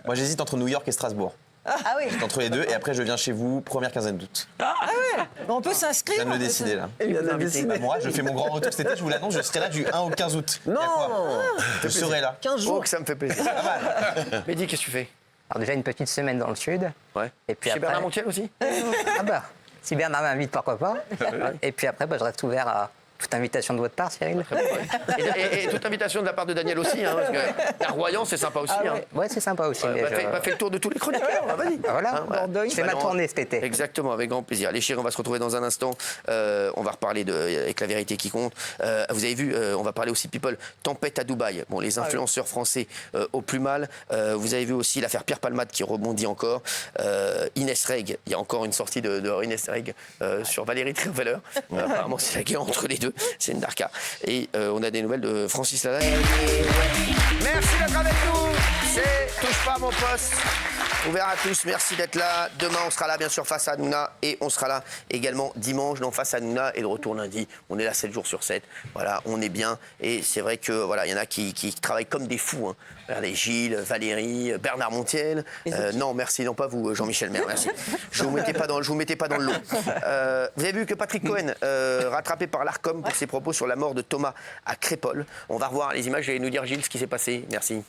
Moi, j'hésite entre New York et Strasbourg. Ah oui. J'hésite entre les deux, et après, je viens chez vous, première quinzaine d'août. Ah ouais. On peut Je s'inscrire. viens de le décider, là. Bah, moi, je fais mon grand retour cet été, je vous l'annonce, je serai là du 1 au 15 août. Non. Je serai là. 15 jours. Oh, que ça me fait plaisir. Mais dis, qu'est-ce que tu fais? Alors déjà une petite semaine dans le sud. Ouais. Et puis Chez après... Bernard Montiel aussi? Ah bah, si Bernard m'invite, pourquoi pas. Et puis après, je reste ouvert à toute invitation de votre part, Cyril. Et toute invitation de la part de Daniel aussi, hein, parce que la Royan, c'est sympa aussi. Hein. Ouais, c'est sympa aussi. mais Fait le tour de tous les chroniqueurs, vas-y. Voilà, je fais ma tournée cet été. Exactement, avec grand plaisir. Allez chéris, on va se retrouver dans un instant. On va reparler avec la vérité qui compte. Vous avez vu, on va parler aussi people. Tempête à Dubaï. Bon, les influenceurs français au plus mal. Vous avez vu aussi l'affaire Pierre Palmade qui rebondit encore. Inès Reg, il y a encore une sortie de Inès Reg sur Valérie Trierweiler. Apparemment, c'est la guerre entre les deux. C'est une darka. Et on a des nouvelles de Francis Lalanne. Merci d'être avec nous. C'est Touche pas à mon poste. Ouvert à tous, merci d'être là. Demain, on sera là, bien sûr, face à Hanouna. Et on sera là également dimanche, non, face à Hanouna. Et de retour lundi. On est là 7 jours sur 7. Voilà, on est bien. Et c'est vrai que voilà, il y en a qui travaillent comme des fous. Hein. Regardez, Gilles, Valérie, Bernard Montiel. Non, merci, non pas vous, Jean-Michel Maire, merci. Je vous mettais pas dans le lot. Vous avez vu que Patrick Cohen, rattrapé par l'Arcom pour ses propos sur la mort de Thomas à Crépol. On va revoir les images et nous dire, Gilles, ce qui s'est passé. Merci.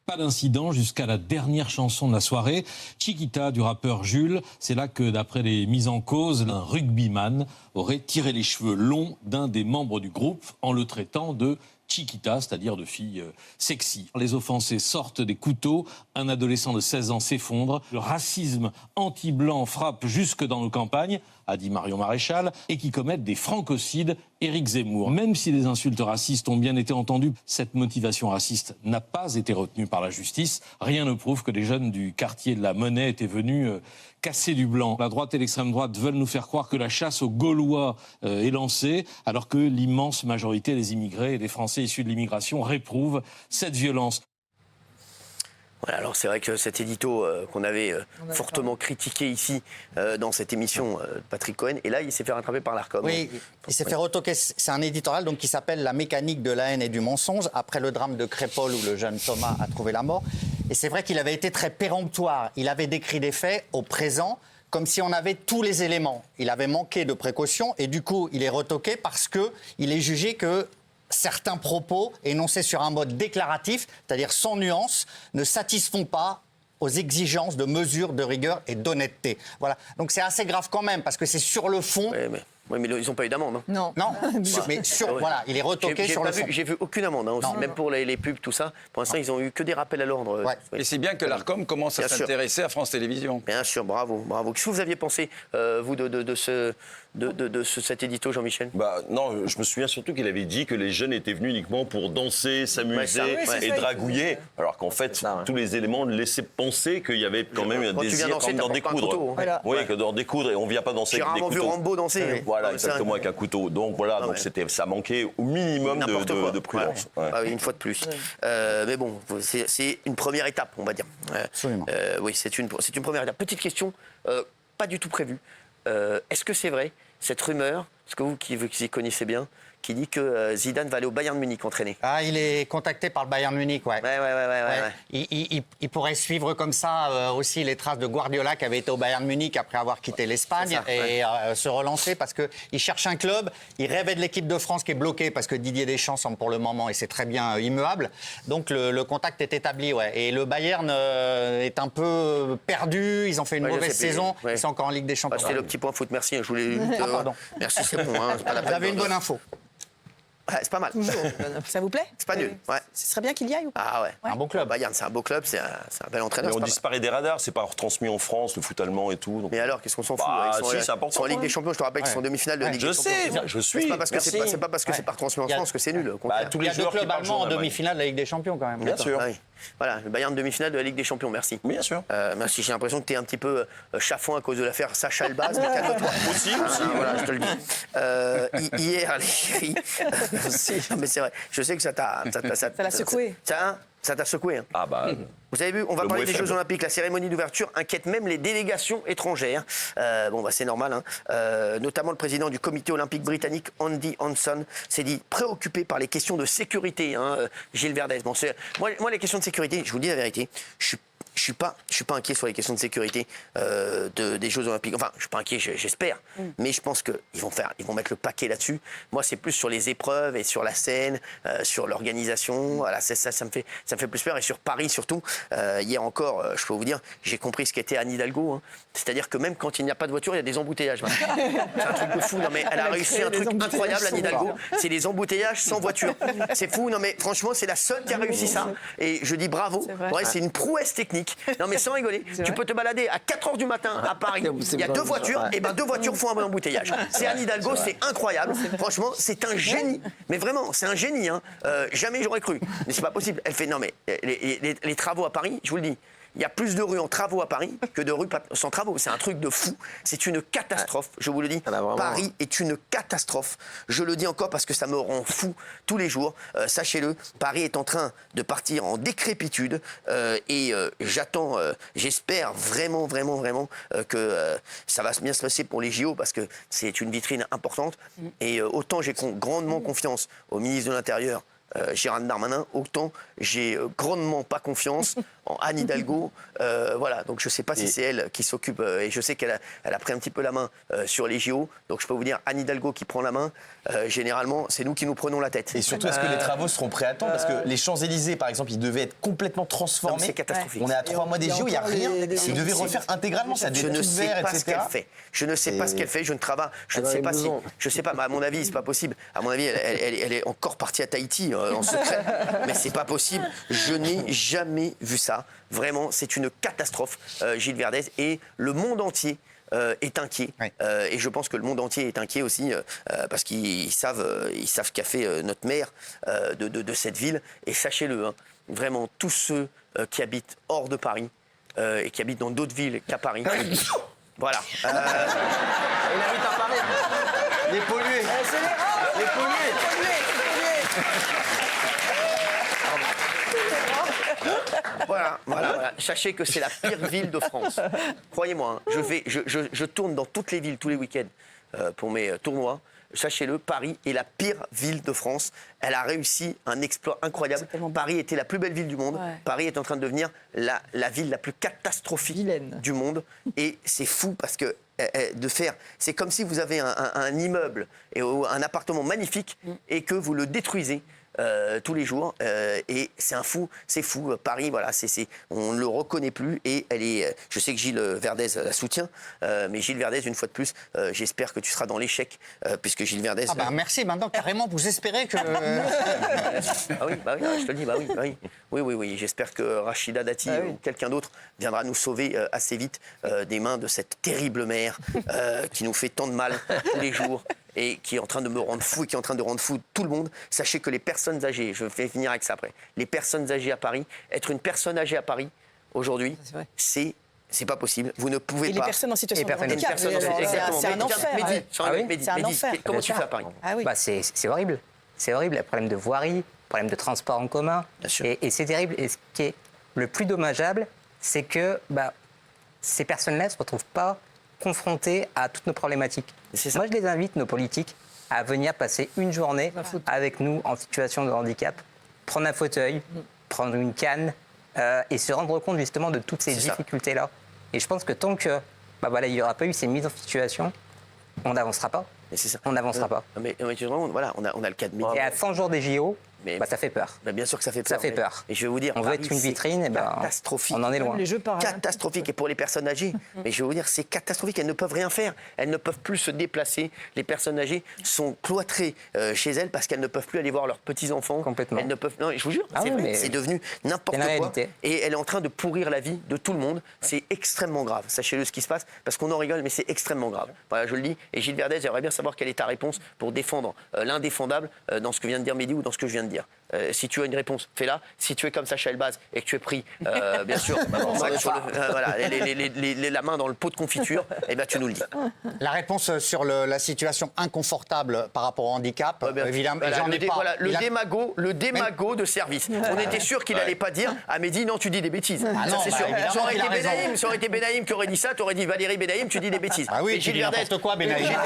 Pas d'incident jusqu'à la dernière chanson de la soirée, Chiquita du rappeur Jules. C'est là que, d'après les mises en cause, un rugbyman aurait tiré les cheveux longs d'un des membres du groupe en le traitant de Chiquita, c'est-à-dire de fille sexy. Les offensés sortent des couteaux, un adolescent de 16 ans s'effondre. Le racisme anti-blanc frappe jusque dans nos campagnes, a dit Marion Maréchal, et qui commettent des francocides, Éric Zemmour. Même si les insultes racistes ont bien été entendues, cette motivation raciste n'a pas été retenue par la justice. Rien ne prouve que les jeunes du quartier de la Monnaie étaient venus casser du blanc. La droite et l'extrême droite veulent nous faire croire que la chasse aux Gaulois est lancée, alors que l'immense majorité des immigrés et des Français issus de l'immigration réprouvent cette violence. Voilà, alors c'est vrai que cet édito qu'on avait fortement critiqué ici dans cette émission, Patrick Cohen, et là il s'est fait rattraper par l'Arcom. Oui, il s'est fait retoquer. C'est un éditorial donc, qui s'appelle La mécanique de la haine et du mensonge, après le drame de Crépol où le jeune Thomas a trouvé la mort. Et c'est vrai qu'il avait été très péremptoire. Il avait décrit des faits au présent comme si on avait tous les éléments. Il avait manqué de précautions et du coup il est retoqué parce qu'il est jugé que certains propos énoncés sur un mode déclaratif, c'est-à-dire sans nuance, ne satisfont pas aux exigences de mesure, de rigueur et d'honnêteté. Voilà. Donc c'est assez grave quand même, parce que c'est sur le fond... Oui, mais ils n'ont pas eu d'amende. Hein. Non. Mais voilà, il est retoqué sur le fond. J'ai vu aucune amende, hein, aussi, même pour les pubs, tout ça. Pour l'instant, ils ont eu que des rappels à l'ordre. Et c'est bien que l'Arcom commence à s'intéresser à France Télévisions. Bien sûr, bravo. Qu'est-ce que vous aviez pensé, vous, de cet édito, Jean-Michel? Non, je me souviens surtout qu'il avait dit que les jeunes étaient venus uniquement pour danser, s'amuser et dragouiller, alors qu'en fait, tous les éléments laissaient penser qu'il y avait quand même un désir d'en découdre. Voilà. Oui, que d'en découdre, et on ne vient pas danser avec des couteaux. Rambo danser. Voilà, exactement, avec un couteau. Donc voilà, donc ça manquait au minimum de prudence. Ouais. Ah oui, une fois de plus. Mais bon, c'est une première étape, on va dire. Absolument. Oui, c'est une première étape. Petite question, pas du tout prévue. Est-ce que c'est vrai, cette rumeur, parce que vous qui y connaissez bien, qui dit que Zidane va aller au Bayern Munich entraîner? Ah, il est contacté par le Bayern Munich, ouais. Ouais. Il pourrait suivre comme ça aussi les traces de Guardiola qui avait été au Bayern Munich après avoir quitté l'Espagne et se relancer parce qu'il cherche un club. Il rêvait de l'équipe de France qui est bloquée parce que Didier Deschamps semble pour le moment, et c'est très bien, immuable. Donc le contact est établi, ouais. Et le Bayern est un peu perdu. Ils ont fait une mauvaise saison. Ils sont encore en Ligue des Champions. C'était le petit point foot, merci. Je voulais... pardon. Merci, c'est bon. Hein, pas la Vous avez une bonne info. Ouais, c'est pas mal. Ça vous plaît? C'est pas nul. Ouais. Ce serait bien qu'il y aille ou pas? Ah ouais. Un bon club. Bayern, c'est un beau club, c'est un bel entraîneur. Mais on disparaît des radars, c'est pas retransmis en France, le foot allemand et tout. Donc... Mais alors, qu'est-ce qu'on s'en fout? Si, c'est important. Ils sont en Ligue des Champions, je te rappelle qu'ils sont en demi-finale de Ligue des Champions. Je sais, je suis. C'est pas parce que c'est pas retransmis en France que c'est nul. Il y a deux clubs allemands en demi-finale de la Ligue des Champions quand même. Bien sûr. Voilà, le Bayern demi-finale de la Ligue des Champions, merci. Bien sûr. Merci, j'ai l'impression que tu es un petit peu chafouin à cause de l'affaire Sacha Elbaz, mais calme-toi. Aussi. Voilà, je te le dis. Hier, les chéris. Non, mais c'est vrai, je sais que ça l'a secoué. Ça t'a secoué. Hein. Ah bah. Vous avez vu, on va parler des Jeux Olympiques. La cérémonie d'ouverture inquiète même les délégations étrangères. C'est normal. Hein. Notamment le président du comité olympique britannique, Andy Hanson, s'est dit préoccupé par les questions de sécurité. Gilles Verdez. Bon, moi, les questions de sécurité, je vous dis la vérité, je suis pas inquiet sur les questions de sécurité des Jeux Olympiques. Enfin, je suis pas inquiet, j'espère. Mais je pense qu'ils vont mettre le paquet là-dessus. Moi, c'est plus sur les épreuves et sur la scène, sur l'organisation. Voilà, ça me fait plus peur. Et sur Paris surtout. Hier encore, je peux vous dire, j'ai compris ce qu'était Anne Hidalgo. Hein. C'est-à-dire que même quand il n'y a pas de voiture, il y a des embouteillages. C'est un truc de fou. Non mais elle a réussi un truc incroyable, Anne Hidalgo. C'est les embouteillages sans voiture. C'est fou. Non mais franchement, c'est la seule qui a réussi ça. Et je dis bravo. Ouais, c'est une prouesse technique. Non mais sans rigoler, tu peux te balader à 4h du matin à Paris, il y a deux voitures, et ben deux voitures font un embouteillage. C'est Anne Hidalgo, c'est incroyable. Franchement, c'est un génie. Mais vraiment, c'est un génie. Hein. Jamais j'aurais cru. Mais c'est pas possible. Elle fait, non mais les travaux à Paris, je vous le dis, il y a plus de rues en travaux à Paris que de rues sans travaux. C'est un truc de fou. C'est une catastrophe, je vous le dis. Paris est une catastrophe. Je le dis encore parce que ça me rend fou tous les jours. Sachez-le, Paris est en train de partir en décrépitude. J'espère vraiment que ça va bien se passer pour les JO parce que c'est une vitrine importante. Et autant j'ai grandement confiance au ministre de l'Intérieur, Gérald Darmanin, autant j'ai grandement pas confiance en Anne Hidalgo. Voilà, donc je sais pas si c'est elle qui s'occupe, et je sais qu'elle a pris un petit peu la main sur les JO, donc je peux vous dire, Anne Hidalgo qui prend la main, généralement, c'est nous qui nous prenons la tête. Et surtout, est-ce que les travaux seront prêts à temps? Parce que les Champs-Élysées, par exemple, ils devaient être complètement transformés. C'est catastrophique. On est à 3 mois des JO, il n'y a rien. Ils devaient refaire intégralement, ça devait être tout vert, etc. Je ne sais pas ce qu'elle fait. Je ne sais pas ce qu'elle fait, je ne travaille. Je ne sais pas si. Je sais pas, à mon avis, c'est pas possible. À mon avis, elle est encore partie à Tahiti en secret. Mais c'est pas possible. Je n'ai jamais vu ça. Vraiment, c'est une catastrophe, Gilles Verdez. Et le monde entier est inquiet. Et je pense que le monde entier est inquiet aussi parce qu'ils savent ce qu'a fait notre maire de cette ville. Et sachez-le, hein, vraiment, tous ceux qui habitent hors de Paris et qui habitent dans d'autres villes qu'à Paris. Voilà. Il habite à Paris. Les pollués. Les pollués. Voilà. Sachez que c'est la pire ville de France. Croyez-moi, hein, je tourne dans toutes les villes tous les week-ends pour mes tournois. Sachez-le, Paris est la pire ville de France. Elle a réussi un exploit incroyable. Paris était la plus belle ville du monde. Ouais. Paris est en train de devenir la ville la plus catastrophique du monde. Et c'est fou parce que c'est comme si vous avez un immeuble et un appartement magnifique et que vous le détruisez. Tous les jours et c'est fou. Paris, voilà, on ne le reconnaît plus et je sais que Gilles Verdez la soutient, mais Gilles Verdez, une fois de plus, j'espère que tu seras dans l'échec puisque Gilles Verdez. Merci. Maintenant, carrément, vous espérez que. Bah oui, je te le dis, oui. J'espère que Rachida Dati ou quelqu'un d'autre viendra nous sauver assez vite des mains de cette terrible mère qui nous fait tant de mal tous les jours. Et qui est en train de me rendre fou et qui est en train de rendre fou tout le monde. Sachez que les personnes âgées, je vais finir avec ça après, les personnes âgées à Paris, être une personne âgée à Paris, aujourd'hui, c'est c'est pas possible. Vous ne pouvez Et pas. les personnes en situation de Les handicap, personnes en situation- exactement. c'est un enfer. Mehdi, Ah oui Mehdi, C'est un Mehdi, enfer. comment Bien tu sûr. fais à Paris? Ah oui. Bah, c'est horrible. C'est horrible, il y a problème de voirie, problème de transport en commun. Bien sûr. Et c'est terrible. Et ce qui est le plus dommageable, c'est que ces personnes-là ne se retrouvent pas confrontées à toutes nos problématiques. Moi, je les invite, nos politiques, à venir passer une journée avec nous en situation de handicap, prendre un fauteuil, prendre une canne et se rendre compte justement de toutes ces difficultés-là. Et je pense que tant que il n'y aura pas eu ces mises en situation, on n'avancera pas. On n'avancera pas. Mais voilà, on a le cas de Mehdi. Et à 100 jours des JO, ça fait peur. Bien sûr que ça fait peur. Ça fait peur. Et je vais vous dire, On veut Paris, être une c'est vitrine, et catastrophique. on en est loin. Les jeux paralympiques. Catastrophique. Et pour les personnes âgées, mais je vais vous dire, c'est catastrophique. Elles ne peuvent rien faire. Elles ne peuvent plus se déplacer. Les personnes âgées sont cloîtrées chez elles parce qu'elles ne peuvent plus aller voir leurs petits-enfants. Complètement. Elles ne peuvent. Non, je vous jure, c'est vrai. mais C'est devenu n'importe c'est la quoi. réalité. Et elle est en train de pourrir la vie de tout le monde. C'est extrêmement grave. Sachez-le ce qui se passe, parce qu'on en rigole, mais c'est extrêmement grave. Voilà, je le dis. Et Gilles Verdez, j'aimerais bien savoir quelle est ta réponse pour défendre l'indéfendable dans ce que vient de dire Mehdi ou dans ce que je viens de dire. Si tu as une réponse, fais-la. Si tu es comme Sacha Elbaz et que tu es pris, bien sûr, la main dans le pot de confiture, eh ben, tu nous le dis. La réponse sur la situation inconfortable par rapport au handicap, évidemment, Voilà, j'en ai pas. le démago de service. On était sûr qu'il n'allait pas dire à Mehdi, non, tu dis des bêtises. Ah Ça, non, c'est sûr. évidemment Ça aurait qu'il a été raison. ça aurait été Benaïm qui aurait dit ça, tu aurais dit Valérie Benaïm, tu dis des bêtises. Ah oui, Mais tu Gilles dis Verdez- n'importe quoi, Benaïm. Gilles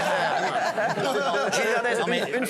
Verdez, Non, mais- une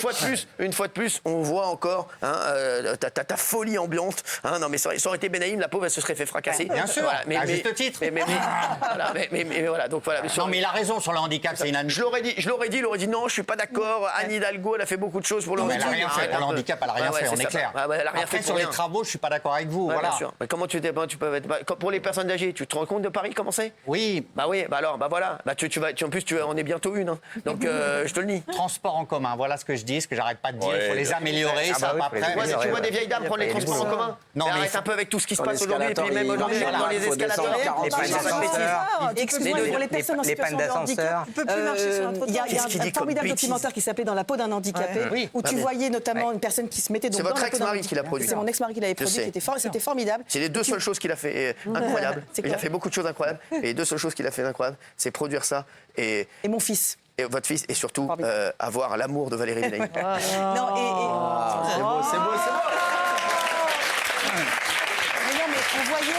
fois de plus, on voit encore ta folie ambiante. Non, mais ça aurait été Benaïm, la pauvre, elle se serait fait fracasser. Bien sûr, à juste titre. Mais voilà, donc voilà. Non, mais il a raison sur le handicap, c'est inadmissible. Je l'aurais dit, il aurait dit non, je suis pas d'accord. Anne Hidalgo, elle a fait beaucoup de choses pour le Non, mais handicap. elle a rien fait pour le handicap, elle a rien fait, on est clair. Elle a rien Après, fait pour sur les rien. travaux, je suis pas d'accord avec vous. Ouais, Voilà. bien sûr. Mais comment tu peux être pour les personnes âgées, tu te rends compte de Paris comment c'est? Oui. Bah oui, alors, voilà. Bah en plus on est bientôt une. Donc je te le dis. Transport en commun, voilà ce que je dis, ce que j'arrête pas de dire. Ouais. Il faut les améliorer, ça va après. Tu vois des vieilles dames prendre les transports en commun. Non, mais arrête un peu avec tout ce qui se Dans passe aujourd'hui et puis même l'escalator, aujourd'hui il- dans les faut descendre escalators. 40 Les pannes d'ascenseur. Excuse-moi, pour les personnes en les pannes situation de handicap, d'ascenseur. Tu peux plus marcher sur un il y a, trottoir. il y a Qu'est-ce qu'il un dit comme formidable bêtise documentaire qui s'appelait Dans la peau d'un handicapé, Oui. où tu voyais notamment une personne qui se mettait donc C'est dans votre la peau d'un ex-mari qui l'a produit. C'est mon ex-mari qui l'avait produit, sais. c'était formidable. C'est les deux seules choses qu'il a fait incroyables. C'est Il a clair. fait beaucoup de choses incroyables. Et les deux seules choses qu'il a fait incroyables, c'est produire ça et Et mon fils. votre fils et surtout Formidable. avoir l'amour de Valérie Benaïm. Non, C'est beau, c'est beau, c'est beau. Mais non, mais on voyait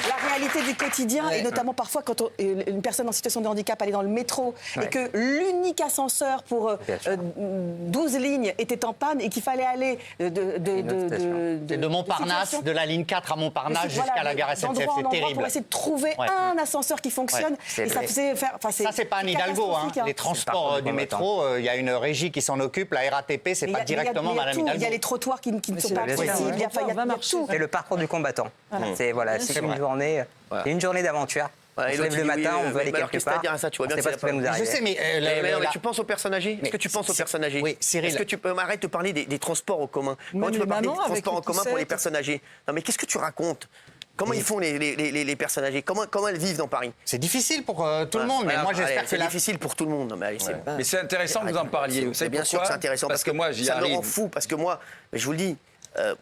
la réalité du quotidien, et notamment parfois quand une personne en situation de handicap allait dans le métro et que l'unique ascenseur pour 12 lignes était en panne et qu'il fallait aller de Montparnasse, de la ligne 4 à Montparnasse jusqu'à la gare SNCF, c'est terrible. Pour essayer de trouver un ascenseur qui fonctionne. Ouais, et ça faisait faire. Ça, c'est pas Anne Hidalgo. Les transports du métro, il y a une régie qui s'en occupe. La RATP, c'est pas directement Madame Hidalgo. Il y a les trottoirs qui ne sont pas accessibles. Il y a tout. C'est le parcours du combattant. C'est une journée d'aventure. On se lève le matin, on veut aller quelque part. On sait pas ce qui va nous arriver. Je sais, mais tu penses aux personnes âgées? Est-ce que tu penses aux personnes âgées? Oui, Cyril. Est-ce que tu peux m'arrêter de parler des transports en commun? Comment tu peux parler des transports en commun pour les personnes âgées? Non, mais qu'est-ce que tu racontes? Comment ils font les personnes âgées? Comment elles vivent dans Paris? C'est difficile pour tout le monde, mais moi j'espère que c'est difficile pour tout le monde. Non, mais allez, Mais c'est intéressant que vous en parliez. Vous savez bien sûr que pourquoi? c'est intéressant Parce que moi, j'y ça me arrive. rend fou parce que moi, je vous le dis.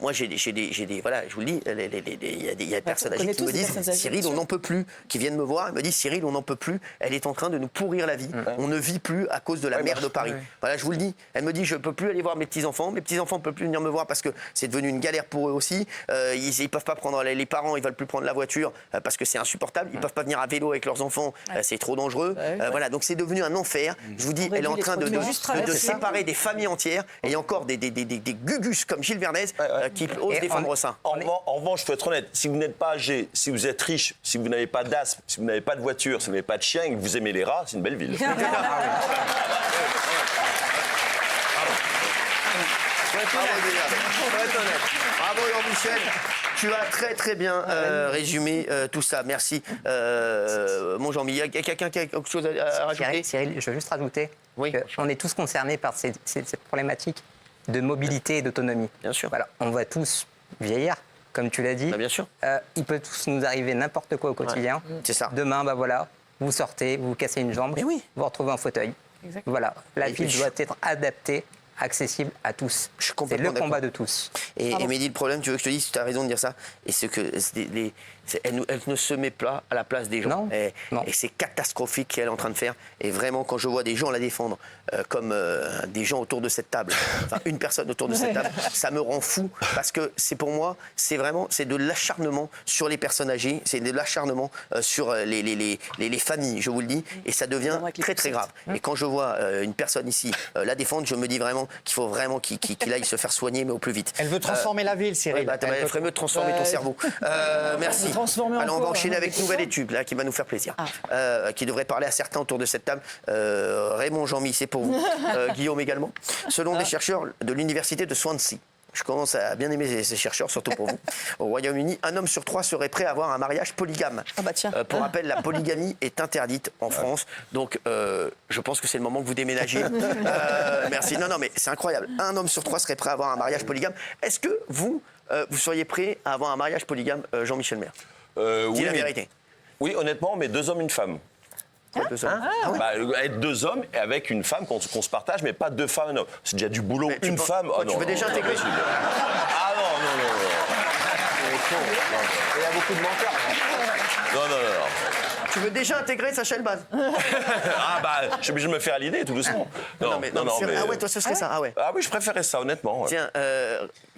Moi, j'ai des voilà, je vous le dis, il y a des personnes âgées qui me disent, Cyril, on n'en peut plus, qui viennent me voir, ils me disent, Cyril, on n'en peut plus, elle est en train de nous pourrir la vie, on ne vit plus à cause de la mer de Paris. Voilà, je vous le dis. Elle me dit, je peux plus aller voir mes petits-enfants ne peuvent plus venir me voir parce que c'est devenu une galère pour eux aussi. Ils peuvent pas prendre, les parents, ils veulent plus prendre la voiture parce que c'est insupportable. Ils peuvent pas venir à vélo avec leurs enfants, c'est trop dangereux. Voilà, donc c'est devenu un enfer. Je vous dis, elle est en train de séparer des familles entières et il y a encore des gugus comme Gilles Verdez qui osent défendre ça. En revanche, il faut être honnête, si vous n'êtes pas âgé, si vous êtes riche, si vous n'avez pas d'asthme, si vous n'avez pas de voiture, si vous n'avez pas de chien et que vous aimez les rats, c'est une belle ville. Bravo Jean-Michel, tu as très bien résumé tout ça. Merci mon Jean-Mi. Il y a quelqu'un qui a quelque chose à rajouter? Cyril, je veux juste rajouter qu'on est tous concernés par cette problématique de mobilité et d'autonomie. Bien sûr. Voilà, on va tous vieillir, comme tu l'as dit. Bien sûr. Il peut tous nous arriver n'importe quoi au quotidien. C'est ça. Demain, voilà, vous sortez, vous cassez une jambe, vous retrouvez un fauteuil. Exactement. Voilà, la ville doit être adaptée, accessible à tous. C'est le combat de tous. Et Mehdi, le problème, tu veux que je te dise, tu as raison de dire ça, et c'est que Elle ne se met pas à la place des gens. Non, et c'est catastrophique ce qu'elle est en train de faire. Et vraiment, quand je vois des gens la défendre, comme des gens autour de cette table, enfin une personne autour de cette table, ça me rend fou. Parce que c'est pour moi, c'est de l'acharnement sur les personnes âgées, c'est de l'acharnement sur les familles, je vous le dis. Et ça devient très très grave. Et quand je vois une personne ici la défendre, je me dis vraiment qu'il faut vraiment qu'il aille se faire soigner, mais au plus vite. Elle veut transformer la ville, Cyril. Elle ferait mieux de transformer ton cerveau. Merci. Alors on va enchaîner avec une nouvelle étude là, qui va nous faire plaisir, qui devrait parler à certains autour de cette table. Raymond, Jean-Mi, c'est pour vous. Guillaume également. Selon des chercheurs de l'université de Swansea, je commence à bien aimer ces chercheurs, surtout pour vous. Au Royaume-Uni, 1 homme sur 3 serait prêt à avoir un mariage polygame. Pour rappel, la polygamie est interdite en France. Donc, je pense que c'est le moment que vous déménagiez. Merci. Non, mais c'est incroyable. 1 homme sur 3 serait prêt à avoir un mariage polygame. Est-ce que vous seriez prêt à avoir un mariage polygame, Jean-Michel Maire? Dis la vérité. Oui, honnêtement, mais 2 hommes, 1 femme. Être 2 hommes et avec une femme qu'on se partage, mais pas 2 femmes. Non. C'est déjà du boulot. Une femme. Tu veux déjà intégrer? Ah non. Il y a beaucoup de menteurs. Non. Tu veux déjà intégrer Sacha Elbaz? Je vais me faire à l'idée tout doucement. Non, mais... Ah ouais, toi ce serait ça. Ah ouais. Ah oui, je préférais ça honnêtement. Ouais. Tiens,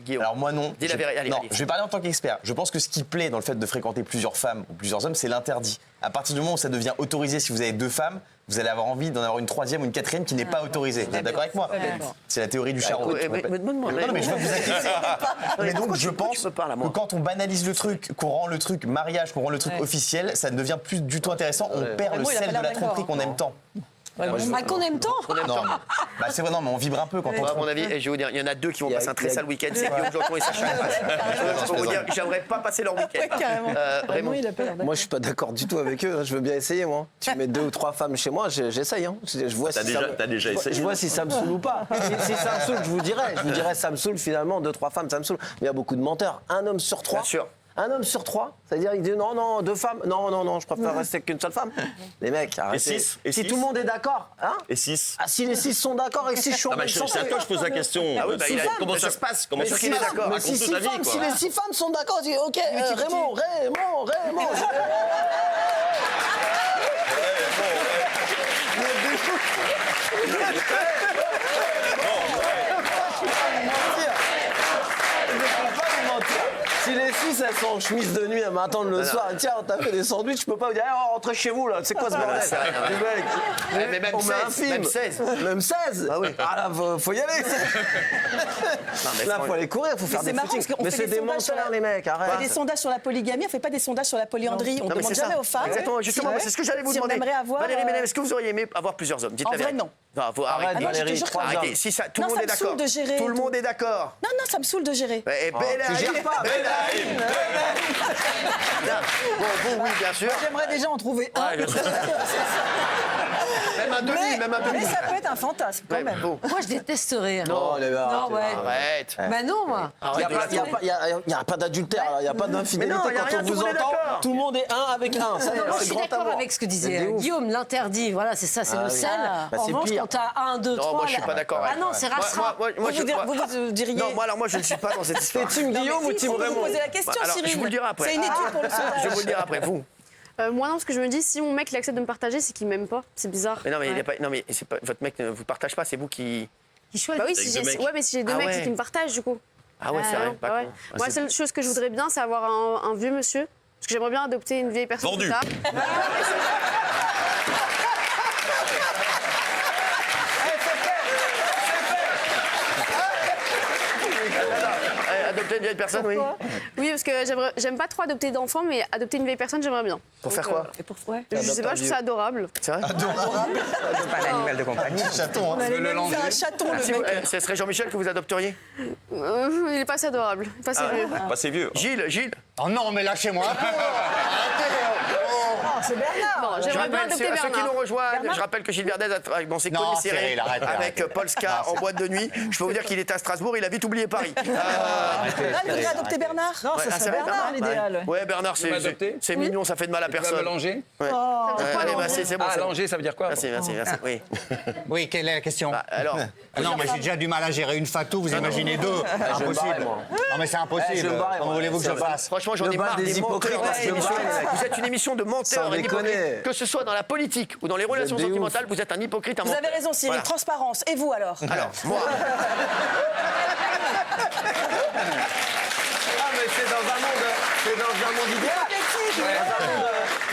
Guillaume. Alors moi non. Dis la vérité. Allez. Je vais parler en tant qu'expert. Je pense que ce qui plaît dans le fait de fréquenter plusieurs femmes ou plusieurs hommes, c'est l'interdit. À partir du moment où ça devient autorisé, si vous avez 2 femmes, vous allez avoir envie d'en avoir une 3e ou une 4e qui n'est pas autorisée. Vous êtes d'accord avec moi? C'est la théorie du charreau. Mais je veux vous inquiéter. Mais donc je pense que quand on banalise le truc, qu'on rend le truc mariage, qu'on rend le truc officiel, ça ne devient plus du tout intéressant. On perd le sel de la tromperie qu'on aime tant. Qu'on aime tant. C'est vrai, non, mais on vibre un peu quand on. À mon avis, je vais vous dire, il y en a 2 qui vont passer un très sale week-end, c'est Guillaume Janton et Sacha Elbaz. Je peux vous dire, j'aimerais pas passer leur week-end. Raymond. Moi, je suis pas d'accord du tout avec eux. Je veux bien essayer, moi. Tu mets 2 ou 3 femmes chez moi, j'essaye. Je vois si t'as déjà essayé. Je vois si ça me saoule ou pas. Si ça me saoule, je vous dirais, ça me saoule finalement. 2, 3 femmes, ça me saoule. Mais il y a beaucoup de menteurs. 1 homme sur 3. Bien sûr. 1 homme sur 3, c'est-à-dire il dit non, 2 femmes, non, je préfère rester qu'une seule femme. Les mecs, arrêtez. Si tout le monde est d'accord, hein? Et 6. Si les 6 sont d'accord et que 6 sont c'est à toi que je pose la question. Comment ça se passe? Comment ça se passe? Mais si les 6 femmes sont d'accord, je dis ok, Raymond. Si les 6 elles sont en chemise de nuit, elles m'attendent le soir. Tiens, on t'a fait des sandwichs, je peux pas vous dire, rentrez chez vous là. C'est quoi ce bordel? Mais même 16. Même 16. Ah oui. Là, faut y aller. Là, faut aller courir, faut faire des footings. Mais c'est des menteurs, les mecs. Arrête. On fait des sondages sur la polygamie, on fait pas des sondages sur la polyandrie. On ne demande jamais aux femmes. Exactement, justement, c'est ce que j'allais vous demander. Valérie Mélène, est-ce que vous auriez aimé avoir plusieurs hommes? Dites la vérité. En vrai, non. Arrête, Valérie, 3 hommes. Arrêtez, si ça, tout le monde est d'accord. Tout le monde est d'accord. Non, ça me saoule de gérer. Tu gères pas. Bon, vous, oui, bien sûr. J'aimerais déjà en trouver un. Même un demi. Mais ça peut être un fantasme quand même. Moi, je détesterais. Non, les gars. Non, ouais. Arrête. Bah non, moi. Il n'y a pas d'adultère, il n'y a pas d'infidélité. Quand on vous entend, tout le monde est un avec un. Moi, je suis d'accord avec ce que disait Guillaume, l'interdit. Voilà, c'est ça, c'est le sel. En revanche, quand t'as 1, 2, 3. Non, moi, je suis pas d'accord. Ah non, c'est rastreint. Vous diriez. Non, moi, je ne suis pas dans cette histoire. Team Guillaume ou Team Raymond? Vous posez la question, Cyril. Je vous le dirai après. C'est une étude pour le sondage. Je vous le dirai après. Vous. Moi non, parce que je me dis, si mon mec il accepte de me partager, c'est qu'il m'aime pas. C'est bizarre. Mais non, mais c'est pas votre mec ne vous partage pas, c'est vous qui choisit. Bah oui, mais si j'ai 2 mecs, c'est qu'ils me partagent du coup. Ah ouais, c'est vrai. Moi, la seule chose que je voudrais bien, c'est avoir un vieux monsieur, parce que j'aimerais bien adopter une vieille personne. Vendu. Plus tard. Adopter une vieille personne, oui. Oui, parce que j'aime pas trop adopter d'enfants, mais adopter une vieille personne, j'aimerais bien. Pour faire quoi? Je sais pas, je trouve ça adorable. C'est vrai? Adorable. C'est pas l'animal de compagnie. Chaton, hein. C'est un chaton, le mec. Ce serait Jean-Michel que vous adopteriez? Il est pas assez adorable, pas assez vieux. Pas assez vieux. Gilles. Oh non, mais lâchez-moi. c'est Bernard. Bon, Je j'aimerais bien rappelle, adopter ceux qui Bernard. nous rejoignent, je rappelle que Gilles Verdez a dans ses Non, colliers serrés Cyril, arrête, avec arrête. Polska en boîte de nuit. Je peux vous dire qu'il était à Strasbourg, il a vite oublié Paris. Il voudrait adopter Bernard. Non, ça c'est serait vrai, Bernard, l'idéal. Ouais, Bernard, Tu vas adopter c'est mignon, ça fait de mal à Tu vas personne. mélanger Ouais. Allez, bah, c'est bon. Ah, c'est bon. Langer, ça veut dire quoi? Merci. Oui. Oui, quelle est la question? Alors, Non, mais j'ai déjà du mal à gérer une fatou, vous imaginez deux. je vais me barrer, Impossible. moi. Non, mais c'est impossible. je vais me barrer, Comment moi. voulez-vous que je C'est vrai. fasse? franchement, j'en ai Le bal marre des des menteurs hypocrites, dans cette je me émission. barre. Vous êtes une émission de menteurs Sans et d'hypocrites. déconner. Que ce soit dans la politique ou dans les relations des ouf. sentimentales, vous êtes un hypocrite, un Vous menteur. avez raison, Cyril. Voilà. Transparence. Et vous alors? Alors, moi. Ah, mais c'est dans un monde idéal.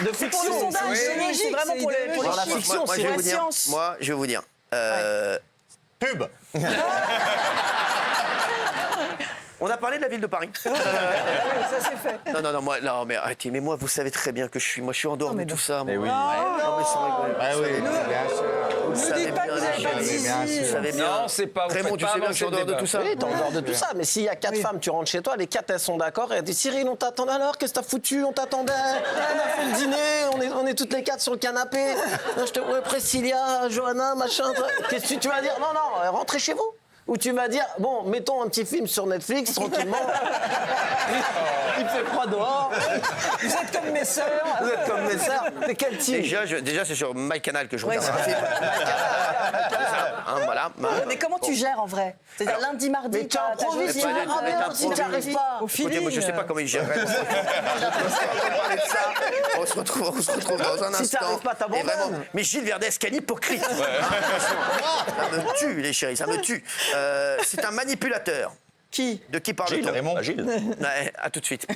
De C'est pour le fiction. sondage, Oui. Cyril, c'est vraiment pour les Dans la chiffres. fiction, Moi, c'est je vais la vous dire. science. Moi, je vais vous dire. Pub. On a parlé de la ville de Paris. Ça, c'est fait. Non, mais arrêtez. Mais moi, vous savez très bien que je suis en dehors de tout ça. Moi. oui. Non, mais sans rigoler. Ah oui, bien sûr. Vous Ne savez dites pas que bien, vous n'avez pas de Rachel. zizi. Vous savez bien. Non, c'est pas. Vous Raymond, faites tu pas sais bien que je suis en avancer dehors le de tout ça. Oui, t'es en dehors de tout ça. Mais s'il y a 4 femmes, tu rentres chez toi, les 4 elles sont d'accord. Et elles disent Cyril, on t'attendait alors, qu'est-ce que t'as foutu? On t'attendait. On a fait le dîner, on est toutes les 4 sur le canapé. Ouais, Priscilla, Johanna, machin. Qu'est-ce que tu vas dire? Non, rentrez chez vous. Ou tu vas dire, bon, mettons un petit film sur Netflix, tranquillement. Il fait froid dehors. Vous êtes comme mes sœurs. Vous êtes comme mes sœurs. Mais quel type? Déjà, c'est sur MyCanal que je regarde. Voilà. Mais comment tu gères en vrai? C'est-à-dire lundi, mardi, Mais tu improvises, tu verras bien si tu n'y arrives pas. Écoutez, moi, je sais pas comment il gère. On se retrouve dans un Si instant. t'arrives pas, t'abandonnes. Et vraiment, mais Gilles Verdez, quel hypocrite. Ça me tue, les chéris, ça me tue. C'est un manipulateur. Qui? De qui parle-t-on? Raymond. Gilles. Ouais, à tout de suite.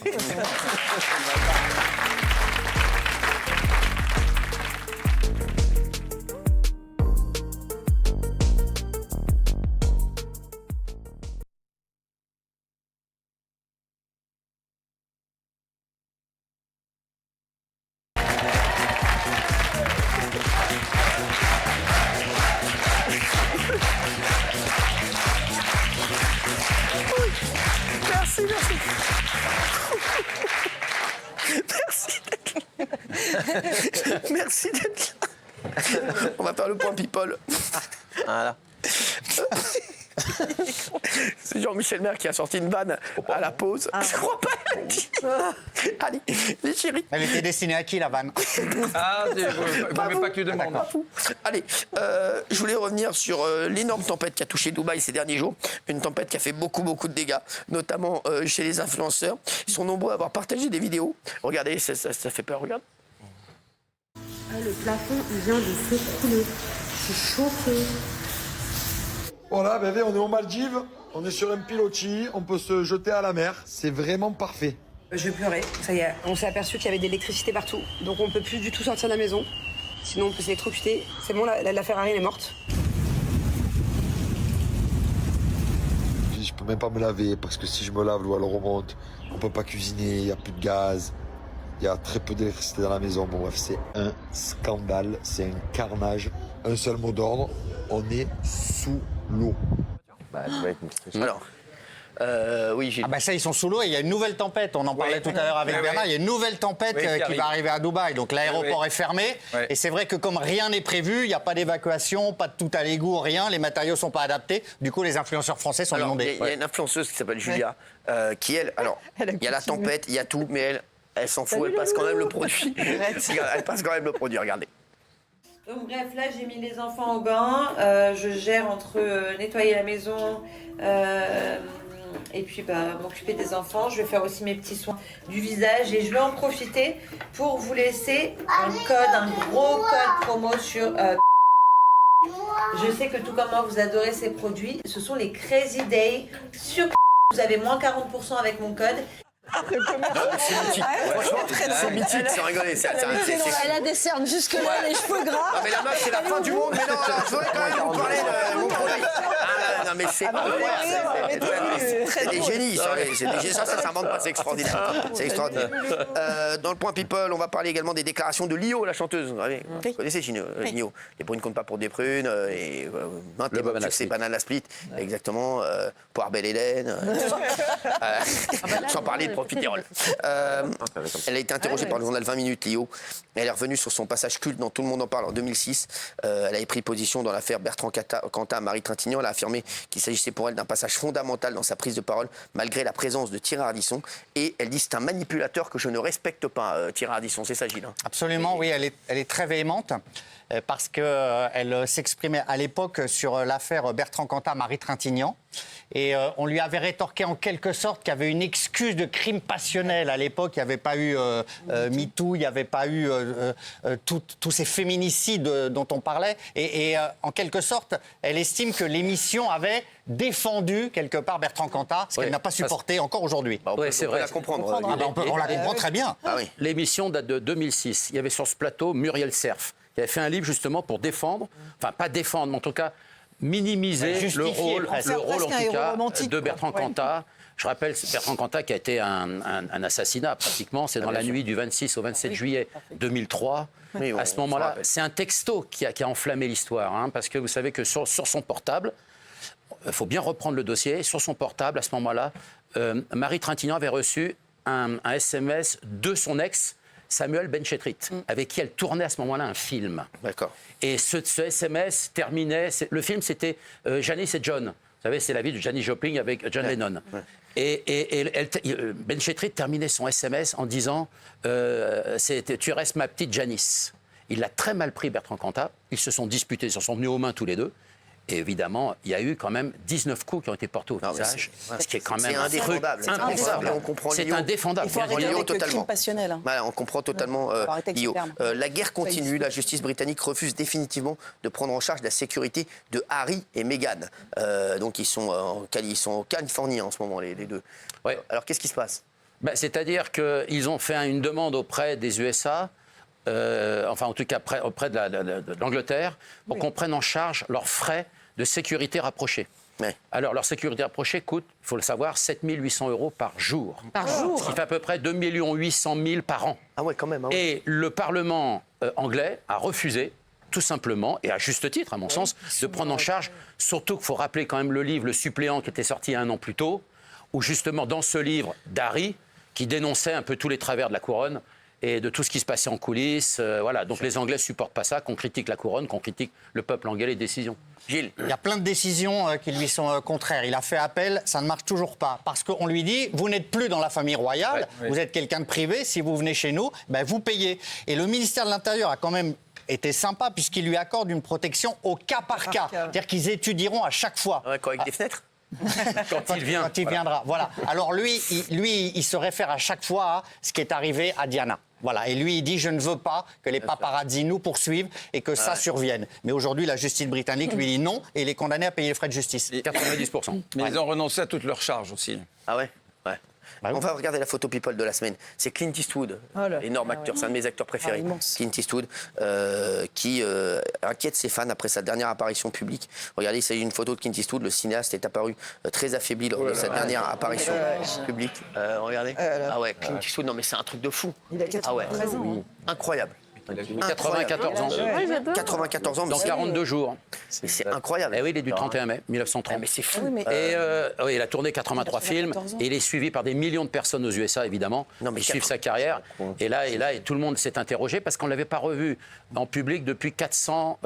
Merci. Merci d'être là. On va faire le point people. Voilà. C'est Jean-Michel Maire qui a sorti une vanne à la pause. Je crois pas. Elle a dit. Allez, les chéris. Elle était destinée à qui, la vanne? Ah, il vaut mieux pas que tu demandes. Allez, je voulais revenir sur l'énorme tempête qui a touché Dubaï ces derniers jours. Une tempête qui a fait beaucoup de dégâts, notamment chez les influenceurs. Ils sont nombreux à avoir partagé des vidéos. Regardez, ça fait peur, regarde. Le plafond, il vient de s'écrouler. Je suis choquée. Voilà, bébé, on est aux Maldives, on est sur un pilotis, on peut se jeter à la mer, c'est vraiment parfait. Je vais pleurer, ça y est. On s'est aperçu qu'il y avait de l'électricité partout, donc on peut plus du tout sortir de la maison. Sinon on peut s'électrocuter. C'est bon, la Ferrari elle est morte. Je peux même pas me laver parce que si je me lave, l'eau elle remonte. On peut pas cuisiner, il n'y a plus de gaz, il y a très peu d'électricité dans la maison. Bon bref, c'est un scandale, c'est un carnage. Un seul mot d'ordre, on est sous l'eau. Alors, oui, Gilles. Ah bah ça, ils sont sous l'eau et il y a une nouvelle tempête. On en parlait tout à l'heure avec Bernard. Il y a une nouvelle tempête qui va arriver à Dubaï. Donc l'aéroport est fermé. Et c'est vrai que comme rien n'est prévu, il n'y a pas d'évacuation, pas de tout à l'égout, rien. Les matériaux ne sont pas adaptés. Du coup, les influenceurs français sont inondés. Il y a une influenceuse qui s'appelle Julia, qui elle, alors, il y a la tempête, il y a tout, mais elle s'en fout, elle passe quand même le produit. Elle passe quand même le produit, regardez. Donc bref, là j'ai mis les enfants au bain, je gère entre nettoyer la maison et puis m'occuper des enfants. Je vais faire aussi mes petits soins du visage et je vais en profiter pour vous laisser un gros code promo sur... Je sais que tout comme moi vous adorez ces produits, ce sont les Crazy Day. Sur vous avez moins 40% avec mon code. C'est mythique. Franchement, c'est mythique, sans rigoler. Elle a des cernes jusque-là, les cheveux gras. Non, mais la meuf, c'est la fin du monde. Mais non, alors, je voudrais quand même vous parler de mon produit. Non, mais c'est des génies. Ça manque pas, c'est extraordinaire. C'est extraordinaire. Dans le point People, on va parler également des déclarations de Lio, la chanteuse. Vous connaissez Lio? Les brunes comptent pas pour des prunes. Et c'est Banana Split. Exactement. Poire Belle Hélène. Sans parler de Profiterole. Elle a été interrogée par le journal 20 minutes, Lio. Elle est revenue sur son passage culte dans Tout le monde en parle en 2006. Elle avait pris position dans l'affaire Bertrand Cantat, Marie Trintignant. Elle a affirmé qu'il s'agissait pour elle d'un passage fondamental dans sa prise de parole, malgré la présence de Thierry Ardisson. Et elle dit c'est un manipulateur que je ne respecte pas, Thierry Ardisson. C'est ça, Gilles? Absolument, oui, elle est très véhémente. Parce qu'elle s'exprimait à l'époque sur l'affaire Bertrand Cantat, Marie Trintignant. Et on lui avait rétorqué en quelque sorte qu'il y avait une excuse de crime passionnel. À l'époque, il n'y avait pas eu MeToo, il n'y avait pas eu tous ces féminicides dont on parlait. Et en quelque sorte, elle estime que l'émission avait défendu quelque part Bertrand Cantat, ce qu'elle n'a pas supporté encore aujourd'hui. Oui, c'est vrai. On peut la comprendre. On la comprend très bien. L'émission date de 2006. Il y avait sur ce plateau Muriel Cerf, qui avait fait un livre justement pour défendre, enfin pas défendre, mais en tout cas minimiser le rôle en tout cas de Bertrand Cantat. Je rappelle, Bertrand Cantat qui a été un assassinat pratiquement, c'est dans la nuit du 26 au 27 juillet 2003. À ce moment-là, c'est un texto qui a enflammé l'histoire, hein, parce que vous savez que sur son portable, il faut bien reprendre le dossier, sur son portable, à ce moment-là, Marie Trintignant avait reçu un SMS de son ex, Samuel Benchetrit, avec qui elle tournait à ce moment-là un film. D'accord. Et ce SMS terminait... Le film, c'était Janis et John. Vous savez, c'est la vie de Janis Joplin avec John Lennon. Ouais. Et Benchetrit terminait son SMS en disant « Tu restes ma petite Janis ». Il l'a très mal pris, Bertrand Cantat. Ils se sont disputés, ils se sont venus aux mains tous les deux. Et évidemment, il y a eu quand même 19 coups qui ont été portés au visage, ce qui est quand même un truc impensable. C'est indéfendable. Il faut arrêter avec le crime passionnel. Voilà, on comprend totalement Lio. La guerre continue. La justice britannique refuse définitivement de prendre en charge la sécurité de Harry et Meghan. Donc ils sont en Californie en ce moment, les deux. Ouais. Alors qu'est-ce qui se passe? C'est-à-dire qu'ils ont fait une demande auprès des USA, enfin en tout cas auprès de l'Angleterre, pour qu'on prenne en charge leurs frais de sécurité rapprochés. Alors, leur sécurité rapprochée coûte, il faut le savoir, 7 800 € par jour. Par jour? Ce qui fait à peu près 2 800 000 par an. Ah ouais, quand même. Ah ouais. Et le Parlement anglais a refusé, tout simplement, et à juste titre, à mon sens, de prendre en charge, surtout qu'il faut rappeler quand même le livre Le Suppléant qui était sorti 1 an plus tôt, où justement, dans ce livre d'Harry, qui dénonçait un peu tous les travers de la couronne, et de tout ce qui se passait en coulisses. Voilà. Donc les Anglais ne supportent pas ça, qu'on critique la couronne, qu'on critique le peuple anglais, les décisions. Gilles. Il y a plein de décisions qui lui sont contraires. Il a fait appel, ça ne marche toujours pas. Parce qu'on lui dit, vous n'êtes plus dans la famille royale, vous êtes quelqu'un de privé, si vous venez chez nous, ben vous payez. Et le ministère de l'Intérieur a quand même été sympa, puisqu'il lui accorde une protection au cas par cas. C'est-à-dire qu'ils étudieront à chaque fois. Ouais, avec des fenêtres quand il vient. Quand il viendra, voilà. Alors lui, il se réfère à chaque fois à ce qui est arrivé à Diana. Voilà, et lui, il dit « je ne veux pas que les paparazzi nous poursuivent et que ça survienne ». Mais aujourd'hui, la justice britannique lui dit non et il est condamné à payer les frais de justice. 90%. Mais ils ont renoncé à toutes leurs charges aussi. Ah ouais? Ouais. On va regarder la photo people de la semaine. C'est Clint Eastwood, énorme acteur, c'est un de mes acteurs préférés. Clint Eastwood, qui inquiète ses fans après sa dernière apparition publique. Regardez, il s'agit d'une photo de Clint Eastwood. Le cinéaste est apparu très affaibli lors de sa dernière apparition publique. Regardez. Ah ouais, Clint Eastwood, non mais c'est un truc de fou. Il a 93 ans. Incroyable. 94 ans. 94 ans. Dans 42 jours. C'est incroyable. Et oui, il est du 31 mai 1930. Mais c'est fou. Et il a tourné 83 films et il est suivi par des millions de personnes aux USA, évidemment, qui suivent sa carrière. Et là, tout le monde s'est interrogé parce qu'on ne l'avait pas revu en public depuis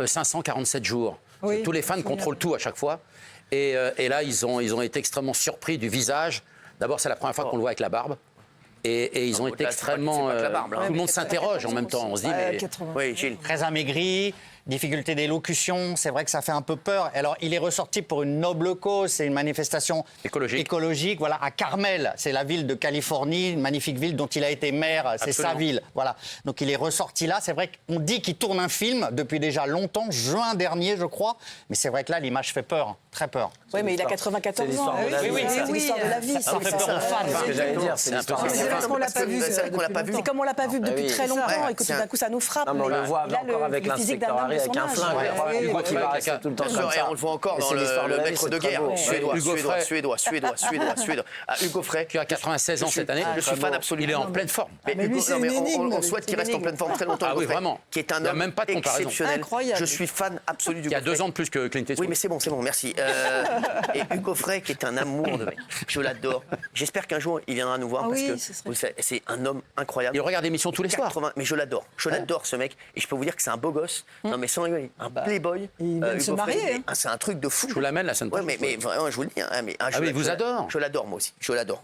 547 jours. Oui, tous les fans contrôlent tout à chaque fois. Et là, ils ont été extrêmement surpris du visage. D'abord, c'est la première fois qu'on le voit avec la barbe. Et ils ont été extrêmement... tout le monde s'interroge en même temps. On se dit, mais... Oui, Gilles. Très amaigri, difficulté d'élocution, c'est vrai que ça fait un peu peur. Alors, il est ressorti pour une noble cause, c'est une manifestation écologique. Voilà, à Carmel, c'est la ville de Californie, une magnifique ville dont il a été maire, c'est sa ville. Voilà. Donc, il est ressorti là. C'est vrai qu'on dit qu'il tourne un film depuis déjà longtemps, juin dernier, je crois. Mais c'est vrai que là, l'image fait peur, très peur. Oui, mais il a 94 ans. Oui, c'est l'histoire de la vie. Ça fait peur aux fans. C'est ce que j'allais dire, c'est l'histoire de la vie. Parce qu'on l'a pas vu. C'est vrai qu'on l'a pas vu. C'est comme on l'a pas vu depuis très longtemps et que tout d'un coup ça nous frappe. Non, mais on le voit encore avec l'inspecteur Harry. Paris avec un flingue. Hugo Qui va Frey, rester tout le temps Bien comme sûr, et ça. on le voit encore Et dans c'est l'histoire de le la vie, maître c'est de très guerre. beau. Suédois. Hugo Frey. Qui a 96 ans cette année. Je suis fan absolu. Il est en pleine forme. Mais lui, c'est une énigme. On souhaite qu'il reste en pleine forme très longtemps. Ah oui, Hugo Frey, vraiment. Qui est un Il y a homme même pas de comparaison. exceptionnel. Incroyable. Je suis fan absolu du Il y a Hugo Frey. 2 ans de plus que Clint Eastwood. Oui, mais c'est bon, merci. Et Hugo Frey, qui est un amour de mec. Je l'adore. J'espère qu'un jour, il viendra nous voir parce que ce serait... vous le savez, c'est un homme incroyable. Il regarde l'émission tous les soirs. Mais je l'adore. Je l'adore, ce mec. Et je peux vous dire que c'est un beau gosse. Non, mais sans rigoler. Un playboy. Il vient de se Hugo Frey. marier. C'est un truc de fou. Je vous l'amène la semaine prochaine. Mais vraiment, je vous le dis. Mais il vous adore. Je l'adore, moi aussi. Je l'adore.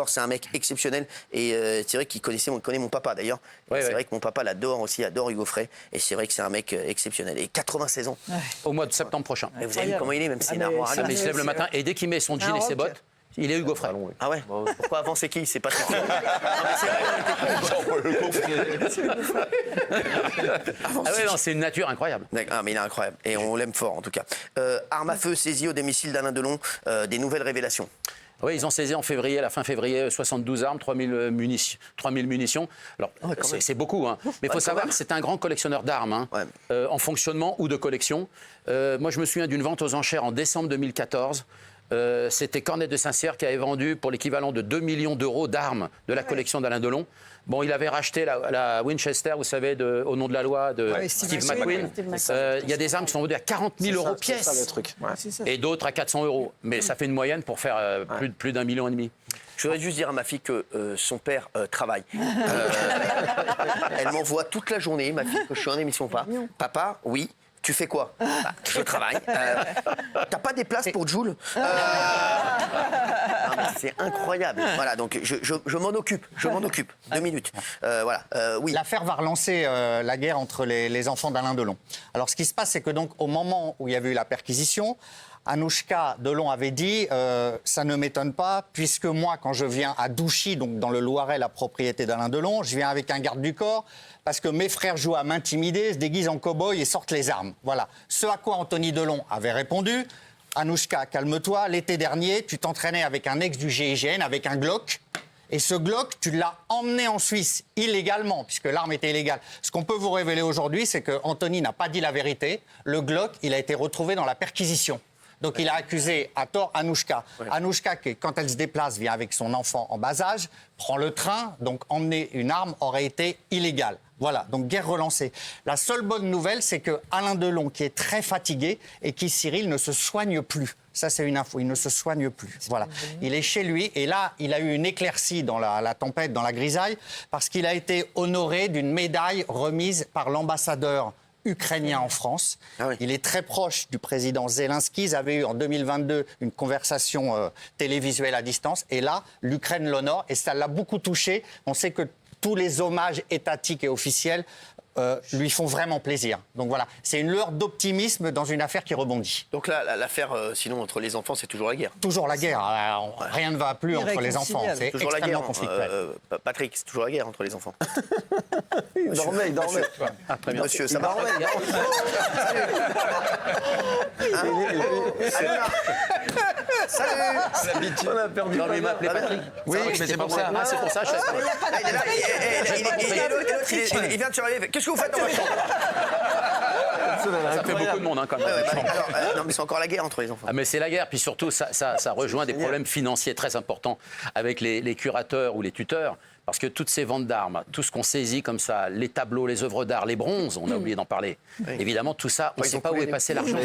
C'est un mec exceptionnel. Et c'est vrai qu'il connaît mon papa, d'ailleurs. C'est vrai que mon papa l'adore aussi, adore Hugo Frey. Et c'est vrai que c'est un mec exceptionnel. Et 96 ans. Au mois de septembre prochain. Et vous avez vu comment il est, même si énervant. Il se lève le matin et dès qu'il met son jean et ses bottes, il est Hugo Frey. Ah ouais. Pourquoi avant c'est qui? C'est pas ça. Ah ouais, non, c'est une nature incroyable. Ah, mais il est incroyable. Et on l'aime fort, en tout cas. Arme à feu saisie au domicile d'Alain Delon. Des nouvelles révélations. Oui, ils ont saisi en février, à la fin février, 72 armes, 3000 munitions. Alors, c'est beaucoup, hein. Mais il faut savoir que c'est un grand collectionneur d'armes, hein, en fonctionnement ou de collection. Moi, je me souviens d'une vente aux enchères en décembre 2014. C'était Cornet de Saint-Cyr qui avait vendu pour l'équivalent de 2 millions d'euros d'armes de la collection d'Alain Delon. Bon, il avait racheté la Winchester, vous savez, au nom de la loi de Steve McQueen. Il y a des armes qui sont vendues à 40 000 euros pièce. C'est ça le truc. Et d'autres à 400 euros. Mais ça fait une moyenne pour faire plus d'1,5 million. Je voudrais juste dire à ma fille que son père travaille. Elle m'envoie toute la journée, ma fille, que je suis en émission ou pas. Papa, oui. Tu fais quoi? Je travaille. T'as pas des places pour Jules? C'est incroyable. Voilà, donc je m'en occupe. 2 minutes. Voilà. Oui. L'affaire va relancer la guerre entre les enfants d'Alain Delon. Alors, ce qui se passe, c'est que donc au moment où il y avait eu la perquisition, Anouchka Delon avait dit ça ne m'étonne pas, puisque moi, quand je viens à Douchy, donc dans le Loiret, la propriété d'Alain Delon, je viens avec un garde du corps, parce que mes frères jouent à m'intimider, se déguisent en cow-boy et sortent les armes. Voilà. Ce à quoi Anthony Delon avait répondu: Anouchka, calme-toi, l'été dernier, tu t'entraînais avec un ex du GIGN, avec un Glock. Et ce Glock, tu l'as emmené en Suisse illégalement, puisque l'arme était illégale. Ce qu'on peut vous révéler aujourd'hui, c'est que Anthony n'a pas dit la vérité. Le Glock, il a été retrouvé dans la perquisition. Donc il a accusé à tort Anouchka. Anouchka, quand elle se déplace, vient avec son enfant en bas âge, prend le train, donc emmener une arme aurait été illégal. Voilà, donc guerre relancée. La seule bonne nouvelle, c'est que Alain Delon, qui est très fatigué, et qui, Cyril, ne se soigne plus. Ça, c'est une info, il ne se soigne plus. Voilà, il est chez lui, et là, il a eu une éclaircie dans la tempête, dans la grisaille, parce qu'il a été honoré d'une médaille remise par l'ambassadeur ukrainien en France. Il est très proche du président Zelensky. Ils avaient eu en 2022 une conversation télévisuelle à distance. Et là, l'Ukraine l'honore et ça l'a beaucoup touché. On sait que tous les hommages étatiques et officiels lui font vraiment plaisir. Donc voilà, c'est une lueur d'optimisme dans une affaire qui rebondit. Donc là, l'affaire, sinon, entre les enfants, c'est toujours la guerre. Toujours la guerre. Rien ne va plus entre les enfants. C'est toujours la guerre. conflictuel. Patrick, c'est toujours la guerre entre les enfants. Il dormait. Très bien. Monsieur, ça va. Salut. C'est l'habitude. On a perdu. Non, mais il m'a appelé Patrick. Oui, mais c'est pour ça. Ah, c'est pour ça, je sais pas. Il vient de surveiller. Qu'est-ce que vous faites dans votre chambre? Ça fait beaucoup de monde, hein, quand même. Non, mais c'est encore la guerre entre les enfants. Ah, mais c'est la guerre. Puis surtout, ça rejoint des problèmes financiers très importants avec les curateurs ou les tuteurs. Parce que toutes ces ventes d'armes, tout ce qu'on saisit comme ça, les tableaux, les œuvres d'art, les bronzes, on a oublié d'en parler. Évidemment, tout ça, on ne sait pas où est passé l'argent.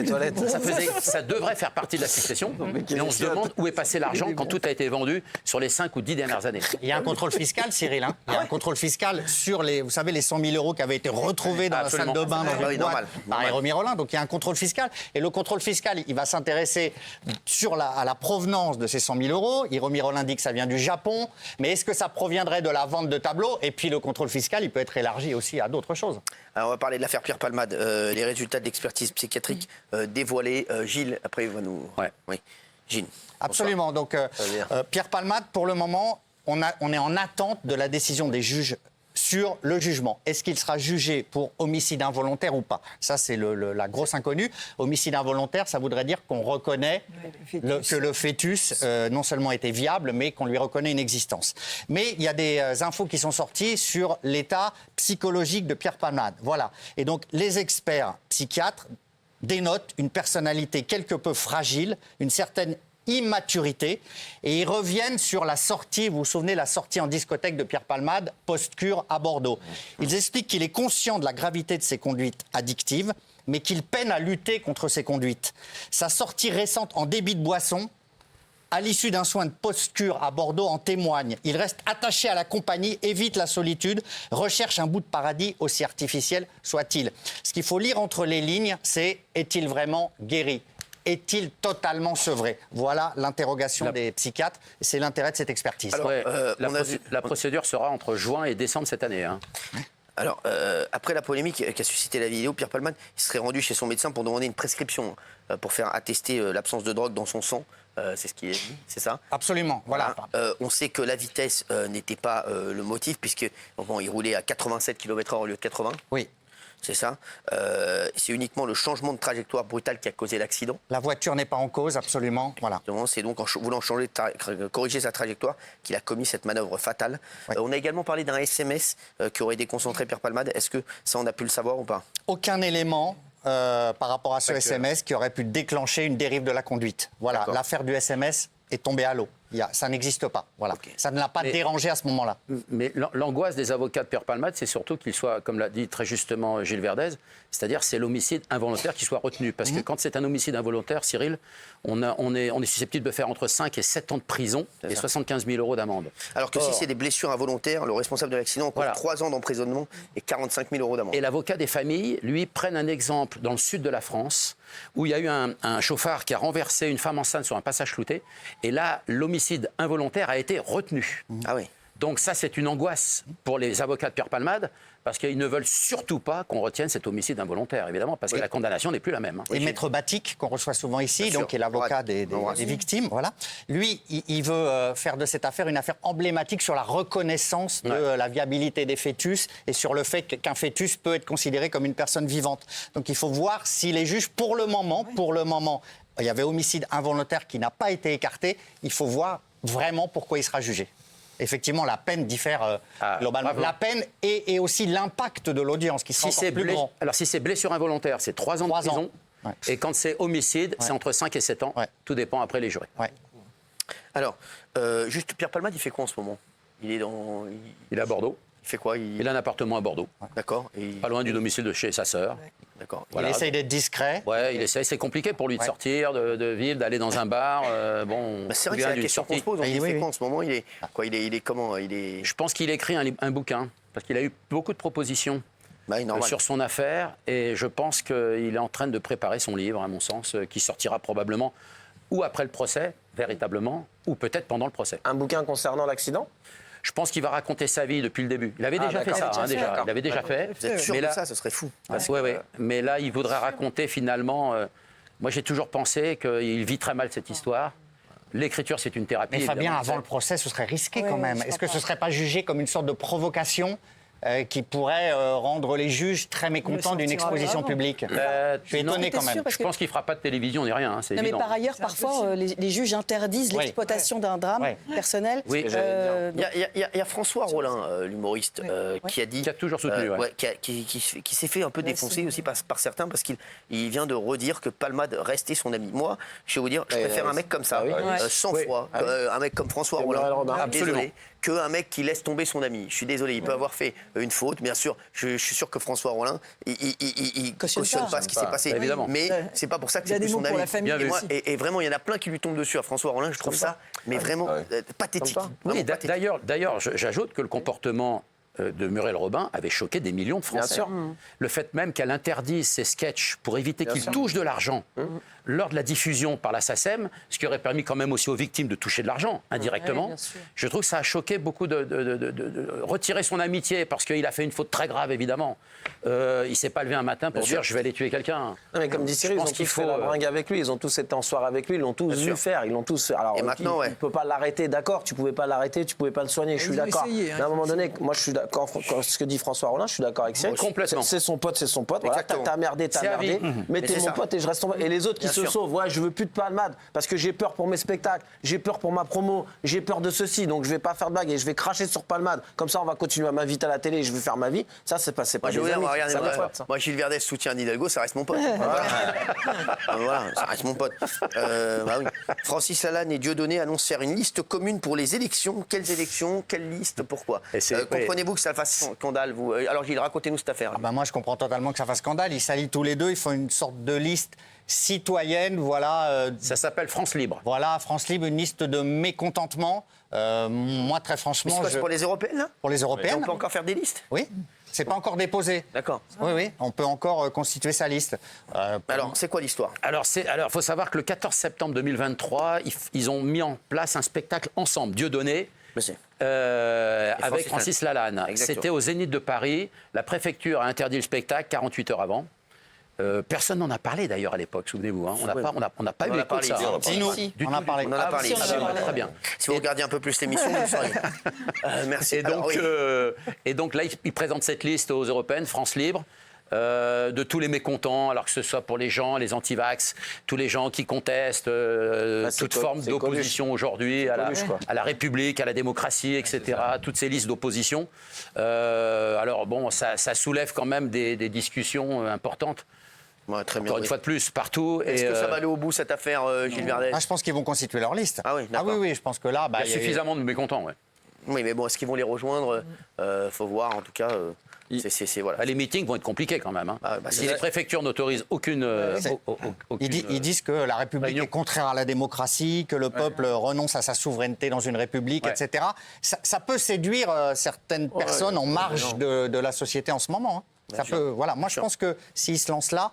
Ça devrait faire partie de la succession. Mais on se demande où est passé l'argent quand tout a été vendu sur les 5 ou 10 dernières années. Il y a un contrôle fiscal, Cyril. Hein. Il y a un contrôle fiscal sur vous savez, les 100 000 euros qui avaient été retrouvés dans la salle de bain dans une boîte par Héromy Rollin. Donc il y a un contrôle fiscal. Et le contrôle fiscal, il va s'intéresser à la provenance de ces 100 000 euros. Héromy Rollin dit que ça vient du Japon. Mais est-ce que ça proviendrait de la vente de tableaux? Et puis le contrôle fiscal, il peut être élargi aussi à d'autres choses. Alors on va parler de l'affaire Pierre Palmade. Les résultats de l'expertise psychiatrique dévoilés. Gilles, après, il va nous... Oui, Gilles. Absolument. Donc Pierre Palmade, pour le moment, on est en attente de la décision des juges sur le jugement. Est-ce qu'il sera jugé pour homicide involontaire ou pas? Ça, c'est la grosse inconnue. Homicide involontaire, ça voudrait dire qu'on reconnaît que le fœtus non seulement était viable, mais qu'on lui reconnaît une existence. Mais il y a des infos qui sont sorties sur l'état psychologique de Pierre Palmade. Voilà. Et donc, les experts psychiatres dénotent une personnalité quelque peu fragile, une certaine immaturité, et ils reviennent sur la sortie, vous vous souvenez, la sortie en discothèque de Pierre Palmade, post-cure à Bordeaux. Ils expliquent qu'il est conscient de la gravité de ses conduites addictives, mais qu'il peine à lutter contre ces conduites. Sa sortie récente en débit de boisson, à l'issue d'un soin de post-cure à Bordeaux, en témoigne. Il reste attaché à la compagnie, évite la solitude, recherche un bout de paradis aussi artificiel soit-il. Ce qu'il faut lire entre les lignes, c'est « est-il vraiment guéri ?» Est-il totalement sevré? Voilà l'interrogation des psychiatres. C'est l'intérêt de cette expertise. Alors, la procédure sera entre juin et décembre cette année. Hein. Alors, après la polémique qu'a suscité la vidéo, Pierre Palmade il serait rendu chez son médecin pour demander une prescription pour faire attester l'absence de drogue dans son sang. C'est ce qui est dit, c'est ça? Absolument, voilà. On sait que la vitesse n'était pas le motif, puisque bon, il roulait à 87 km/h au lieu de 80. Oui. C'est ça. C'est uniquement le changement de trajectoire brutal qui a causé l'accident. La voiture n'est pas en cause, absolument. Voilà. C'est donc en voulant corriger sa trajectoire qu'il a commis cette manœuvre fatale. Ouais. On a également parlé d'un SMS qui aurait déconcentré Pierre Palmade. Est-ce que ça, on a pu le savoir ou pas? Aucun élément par rapport à ce SMS qui aurait pu déclencher une dérive de la conduite. Voilà, l'affaire du SMS est tombée à l'eau. Ça n'existe pas. Voilà. Ça ne l'a pas dérangé à ce moment-là. Mais l'angoisse des avocats de Pierre Palmade, c'est surtout qu'il soit, comme l'a dit très justement Gilles Verdez, c'est-à-dire c'est l'homicide involontaire qui soit retenu. Parce que quand c'est un homicide involontaire, Cyril, on est susceptible de faire entre 5 et 7 ans de prison et 75 000 € d'amende. Alors que si c'est des blessures involontaires, le responsable de l'accident court 3 ans d'emprisonnement et 45 000 € d'amende. Et l'avocat des familles, lui, prennent un exemple dans le sud de la France, où il y a eu un chauffard qui a renversé une femme enceinte sur un passage flouté. Et là, l'homicide involontaire a été retenu. Ah oui. Donc ça, c'est une angoisse pour les avocats de Pierre Palmade, parce qu'ils ne veulent surtout pas qu'on retienne cet homicide involontaire, évidemment, parce que la condamnation n'est plus la même. Et Maître Batik, qu'on reçoit souvent ici, donc, qui est l'avocat des victimes, voilà. Lui, il veut faire de cette affaire une affaire emblématique sur la reconnaissance de la viabilité des fœtus et sur le fait qu'un fœtus peut être considéré comme une personne vivante. Donc il faut voir si les juges, pour le moment, il y avait homicide involontaire qui n'a pas été écarté, il faut voir vraiment pourquoi il sera jugé. Effectivement, la peine diffère globalement. La peine et aussi l'impact de l'audience qui sera encore plus grand. Alors, si c'est blessure involontaire, c'est 3 ans de prison. Ouais. Et quand c'est homicide, c'est entre 5 et 7 ans. Ouais. Tout dépend après les jurés. Ouais. Alors, juste Pierre Palmade, il fait quoi en ce moment? Il est à Bordeaux. Il fait quoi? Il a un appartement à Bordeaux. D'accord. Pas loin du domicile de chez sa sœur. D'accord. Voilà. Il essaye d'être discret. Ouais, il essaye. C'est compliqué pour lui de sortir de ville, d'aller dans un bar. C'est vrai que c'est la question qu'on se pose. Il fait quoi en ce moment? Il est comment? Je pense qu'il écrit un bouquin parce qu'il a eu beaucoup de propositions sur son affaire et je pense qu'il est en train de préparer son livre, à mon sens, qui sortira probablement ou après le procès, véritablement, ou peut-être pendant le procès. Un bouquin concernant l'accident? Je pense qu'il va raconter sa vie depuis le début. Il avait déjà fait ça, déjà. Il avait déjà fait. Vous êtes sûr de ça? Ce serait fou. Oui. Mais là, il voudrait raconter finalement... moi, j'ai toujours pensé qu'il vit très mal cette histoire. L'écriture, c'est une thérapie. Mais Fabien, avant le procès, ce serait risqué quand même. Est-ce que ce ne serait pas jugé comme une sorte de provocation qui pourrait rendre les juges très mécontents d'une exposition publique? Je suis étonné quand même. Je pense qu'il ne fera pas de télévision ni rien, c'est évident. Mais par ailleurs, parfois, les juges interdisent l'exploitation d'un drame personnel. Oui. Il y a François Rollin, l'humoriste, qui a dit... Qui a toujours soutenu, qui s'est fait un peu défoncer aussi par certains, parce qu'il vient de redire que Palmade restait son ami. Moi, je vais vous dire, je préfère un mec comme ça, 100 fois, un mec comme François Rollin, désolé, qu'un mec qui laisse tomber son ami. Je suis désolé, il peut avoir fait une faute, bien sûr. Je suis sûr que François Rollin, il cautionne pas ce qui s'est passé. Évidemment. Mais c'est pas pour ça que c'est plus son ami. Et vraiment, il y en a plein qui lui tombent dessus à François Rollin. Je trouve ça, mais vraiment pathétique. D'ailleurs, j'ajoute que le comportement de Muriel Robin avait choqué des millions de Français. Bien sûr. Le fait même qu'elle interdise ses sketchs pour éviter qu'ils touchent de l'argent lors de la diffusion par la SACEM, ce qui aurait permis quand même aussi aux victimes de toucher de l'argent indirectement. Je trouve que ça a choqué beaucoup de retirer son amitié parce qu'il a fait une faute très grave évidemment. Il s'est pas levé un matin pour dire je vais aller tuer quelqu'un. Mais comme dit Cyril, ils ont tous fait la bringue avec lui, ils ont tous été en soirée avec lui, ils l'ont tous vu faire, ils l'ont tous. Alors et maintenant, il ne peut pas l'arrêter, d'accord, tu pouvais pas l'arrêter, tu pouvais pas le soigner, je suis d'accord. Mais à un moment donné, moi je suis quand ce que dit François Rollin, je suis d'accord avec Cyril. Complètement. C'est son pote, c'est son pote. Voilà, t'as merdé, C'est à vie. mais t'es mon pote et je reste ton pote. Et les autres qui se sauvent, ouais, je veux plus de palmade parce que j'ai peur pour mes spectacles, j'ai peur pour ma promo, j'ai peur de ceci, donc je vais pas faire de blagues et je vais cracher sur palmade. Comme ça, on va continuer à m'inviter à la télé et je vais faire ma vie. Ça, c'est pas des amis. Moi, Gilles Verdez soutient Anne Hidalgo, ça reste mon pote. Voilà, ça reste mon pote. Bah oui. Francis Lalanne et Dieudonné annoncent faire une liste commune pour les élections. Quelles élections? Quelle liste? Pourquoi? Comprenez-vous que ça fasse scandale, vous? Alors Gilles, racontez-nous cette affaire. Moi, je comprends totalement que ça fasse scandale. Ils s'allient tous les deux, ils font une sorte de liste citoyenne, voilà. Ça s'appelle France Libre. Voilà, France Libre, une liste de mécontentement. Moi, très franchement... C'est pour les européennes, là? Pour les européennes. On peut encore faire des listes? Oui. C'est pas encore déposé. D'accord. Oui, on peut encore constituer sa liste. Alors, c'est quoi l'histoire? Alors, faut savoir que le 14 septembre 2023, ils ont mis en place un spectacle ensemble, Dieudonné, avec Francis Lalanne. C'était au Zénith de Paris. La préfecture a interdit le spectacle 48 heures avant. Personne n'en a parlé d'ailleurs à l'époque, souvenez-vous. Hein. On n'a pas eu l'écho de ça. On a parlé. Très bien. Si vous regardiez un peu plus l'émission, vous le sauriez. Merci. Et donc là, ils présentent cette liste aux Européennes, France Libre. De tous les mécontents, alors que ce soit pour les gens, les anti-vax, tous les gens qui contestent toute forme d'opposition aujourd'hui à la République, à la démocratie, etc. Toutes ces listes d'opposition. Alors bon, ça soulève quand même des discussions importantes. Ouais, très bien, encore une fois de plus, partout. Est-ce que ça va aller au bout, cette affaire, Gilles Verdez? Je pense qu'ils vont constituer leur liste. Ah oui, d'accord. Oui, je pense que là... il y a suffisamment de mécontents, ouais. Oui, mais bon, est-ce qu'ils vont les rejoindre? Faut voir, en tout cas... voilà. Les meetings vont être compliqués quand même. Hein. Si les préfectures n'autorisent aucune... Ils disent que la République est contraire à la démocratie, que le peuple renonce à sa souveraineté dans une République, etc. Ça peut séduire certaines personnes en marge de la société en ce moment. Hein. Ça peut, voilà. Moi, je pense que s'ils se lancent là,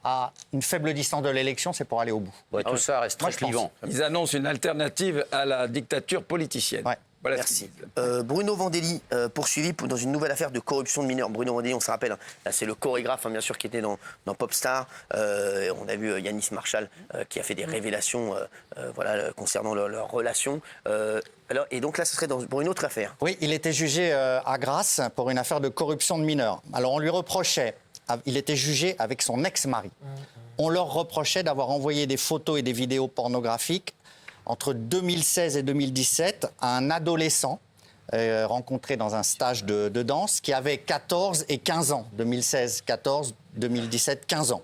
à une faible distance de l'élection, c'est pour aller au bout. Tout ça reste très clivant. Ils annoncent une alternative à la dictature politicienne. Ouais. Voilà. Merci. Bruno Vandelli, poursuivi dans une nouvelle affaire de corruption de mineurs. Bruno Vandelli, on se rappelle, là, c'est le chorégraphe, bien sûr, qui était dans Popstar. On a vu Yanis Marshall qui a fait des révélations concernant leur relation. Et donc là, ce serait pour une autre affaire. Oui, il était jugé à Grasse pour une affaire de corruption de mineurs. Alors, on lui reprochait, il était jugé avec son ex-mari. On leur reprochait d'avoir envoyé des photos et des vidéos pornographiques entre 2016 et 2017 à un adolescent rencontré dans un stage de danse qui avait 14 et 15 ans. 2016, 14, 2017, 15 ans.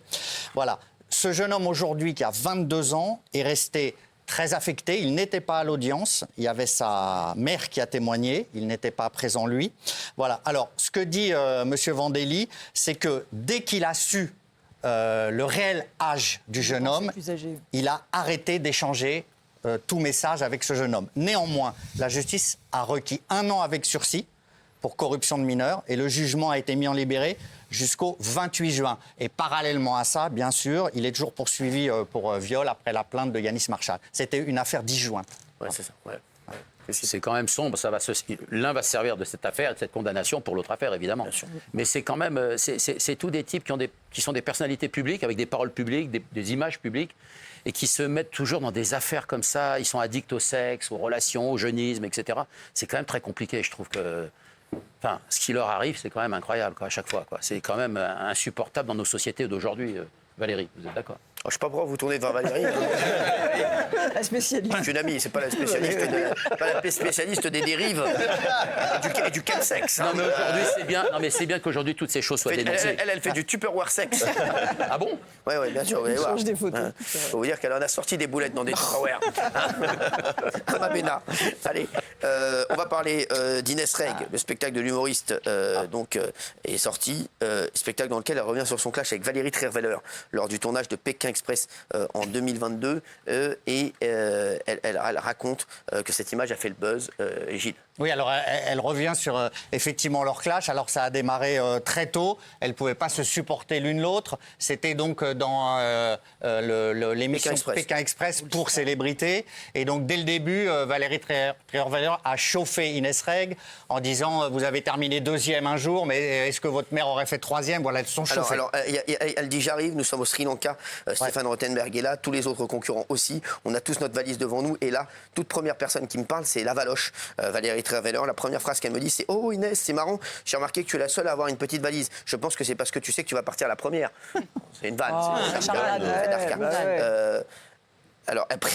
Voilà. Ce jeune homme aujourd'hui qui a 22 ans est resté très affecté. Il n'était pas à l'audience. Il y avait sa mère qui a témoigné. Il n'était pas présent, lui. Voilà. Alors, ce que dit M. Vandelli, c'est que dès qu'il a su le réel âge du jeune homme, il a arrêté d'échanger tout message avec ce jeune homme. Néanmoins, la justice a requis 1 an avec sursis pour corruption de mineurs et le jugement a été mis en libéré jusqu'au 28 juin. Et parallèlement à ça, bien sûr, il est toujours poursuivi pour viol après la plainte de Yanis Marshall. C'était une affaire disjointe. Ouais, c'est ça. Ouais. C'est quand même sombre. L'un va se servir de cette affaire et de cette condamnation pour l'autre affaire, évidemment. Mais c'est quand même... C'est tous des types qui sont des personnalités publiques, avec des paroles publiques, des images publiques, et qui se mettent toujours dans des affaires comme ça. Ils sont addicts au sexe, aux relations, au jeunisme, etc. C'est quand même très compliqué, je trouve que... Enfin, ce qui leur arrive, c'est quand même incroyable, à chaque fois. C'est quand même insupportable dans nos sociétés d'aujourd'hui. Valérie, vous êtes d'accord? Je ne sais pas pourquoi vous tournez vers Valérie. La spécialiste. Je suis une amie, c'est pas la spécialiste, pas la spécialiste des dérives et du chemsex. Non, mais aujourd'hui, c'est bien. Non, mais c'est bien qu'aujourd'hui toutes ces choses soient dénoncées. Elle fait du Tupperware sexe. Ah bon? Oui, bien sûr. Vous allez voir. Change des photos. Faut vous dire qu'elle en a sorti des boulettes dans des Tupperware. Mabena. Allez, on va parler d'Inès Reg. Le spectacle de l'humoriste est sorti. Spectacle dans lequel elle revient sur son clash avec Valérie Trierweiler lors du tournage de Pékin Express en 2022 et elle raconte que cette image a fait le buzz. Gilles. Oui, alors elle revient sur effectivement leur clash. Alors ça a démarré très tôt. Elles ne pouvaient pas se supporter l'une l'autre. C'était donc dans l'émission Pékin Express pour célébrité. Et donc dès le début, Valérie Trierweiler a chauffé Inès Reg en disant vous avez terminé 2e un jour, mais est-ce que votre mère aurait fait 3e? Voilà, elles sont chauffées. Alors elle dit j'arrive, nous sommes au Sri Lanka, Stéphane Rothenberg est là, tous les autres concurrents aussi. On a tous notre valise devant nous. Et là, toute première personne qui me parle, c'est la Valoche, Valérie Trierweiler. La première phrase qu'elle me dit, c'est « Oh Inès, c'est marrant, j'ai remarqué que tu es la seule à avoir une petite valise. Je pense que c'est parce que tu sais que tu vas partir la première. » C'est une vanne. Alors après,